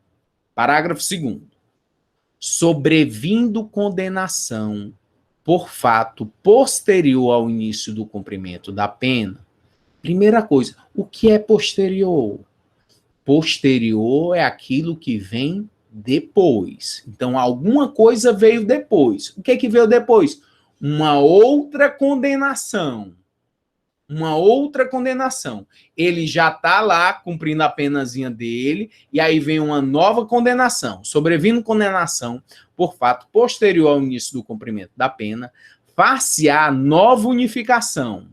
Speaker 1: Parágrafo 2º. Sobrevindo condenação por fato posterior ao início do cumprimento da pena. Primeira coisa, o que é posterior? Posterior é aquilo que vem depois. Então, alguma coisa veio depois. O que veio depois? Uma outra condenação. Uma outra condenação. Ele já está lá cumprindo a penazinha dele, e aí vem uma nova condenação. Sobrevindo condenação por fato posterior ao início do cumprimento da pena, far-se-á nova unificação,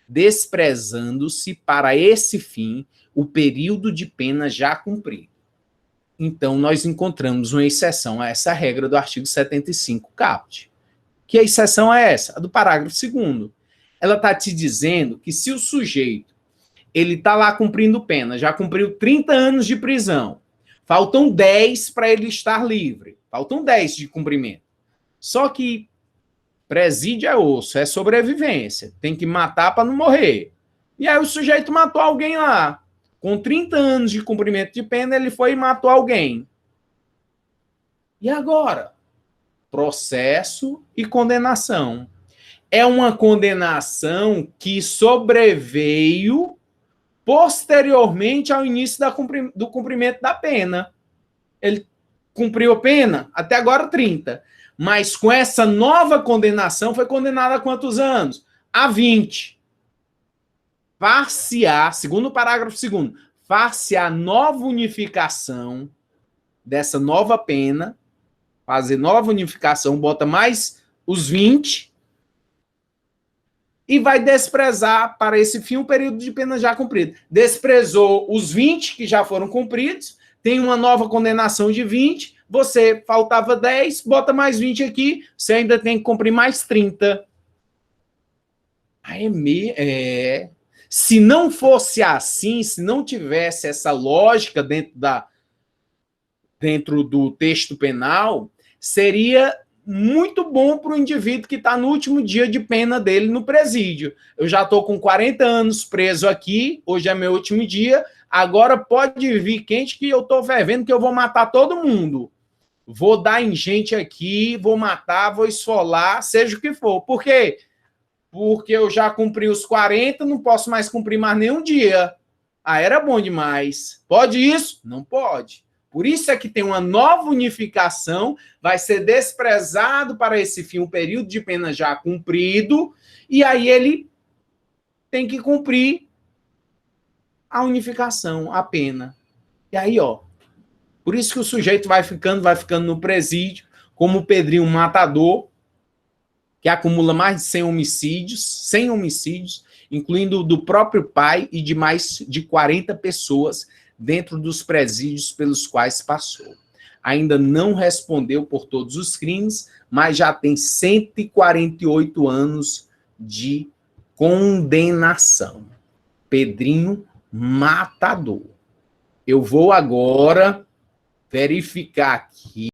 Speaker 1: desprezando-se para esse fim o período de pena já cumprido. Então, nós encontramos uma exceção a essa regra do artigo 75 caput. Que exceção é essa? A do parágrafo 2º. Ela está te dizendo que se o sujeito ele está lá cumprindo pena, já cumpriu 30 anos de prisão, faltam 10 para ele estar livre, faltam 10 de cumprimento. Só que presídio é osso, é sobrevivência, tem que matar para não morrer. E aí o sujeito matou alguém lá. Com 30 anos de cumprimento de pena, ele foi e matou alguém. E agora? Processo e condenação. É uma condenação que sobreveio posteriormente ao início do cumprimento da pena. Ele cumpriu a pena, até agora 30. Mas com essa nova condenação, foi condenado a quantos anos? A 20. Far-se-á, segundo o parágrafo 2º, far-se-á nova unificação dessa nova pena, fazer nova unificação, bota mais os 20, e vai desprezar para esse fim o período de pena já cumprido. Desprezou os 20 que já foram cumpridos, tem uma nova condenação de 20, você faltava 10, bota mais 20 aqui, você ainda tem que cumprir mais 30. Se não fosse assim, se não tivesse essa lógica dentro do texto penal, seria muito bom para o indivíduo que está no último dia de pena dele no presídio. Eu já estou com 40 anos preso aqui, hoje é meu último dia, agora pode vir quente que eu estou fervendo que eu vou matar todo mundo. Vou dar em gente aqui, vou matar, vou esfolar, seja o que for. Por quê? Porque eu já cumpri os 40, não posso mais cumprir mais nenhum dia. Ah, era bom demais. Pode isso? Não pode. Por isso é que tem uma nova unificação, vai ser desprezado para esse fim o período de pena já cumprido, e aí ele tem que cumprir a unificação, a pena. E aí, ó, por isso que o sujeito vai ficando no presídio, como o Pedrinho Matador, que acumula mais de 100 homicídios, incluindo do próprio pai e de mais de 40 pessoas dentro dos presídios pelos quais passou. Ainda não respondeu por todos os crimes, mas já tem 148 anos de condenação. Pedrinho Matador. Eu vou agora verificar aqui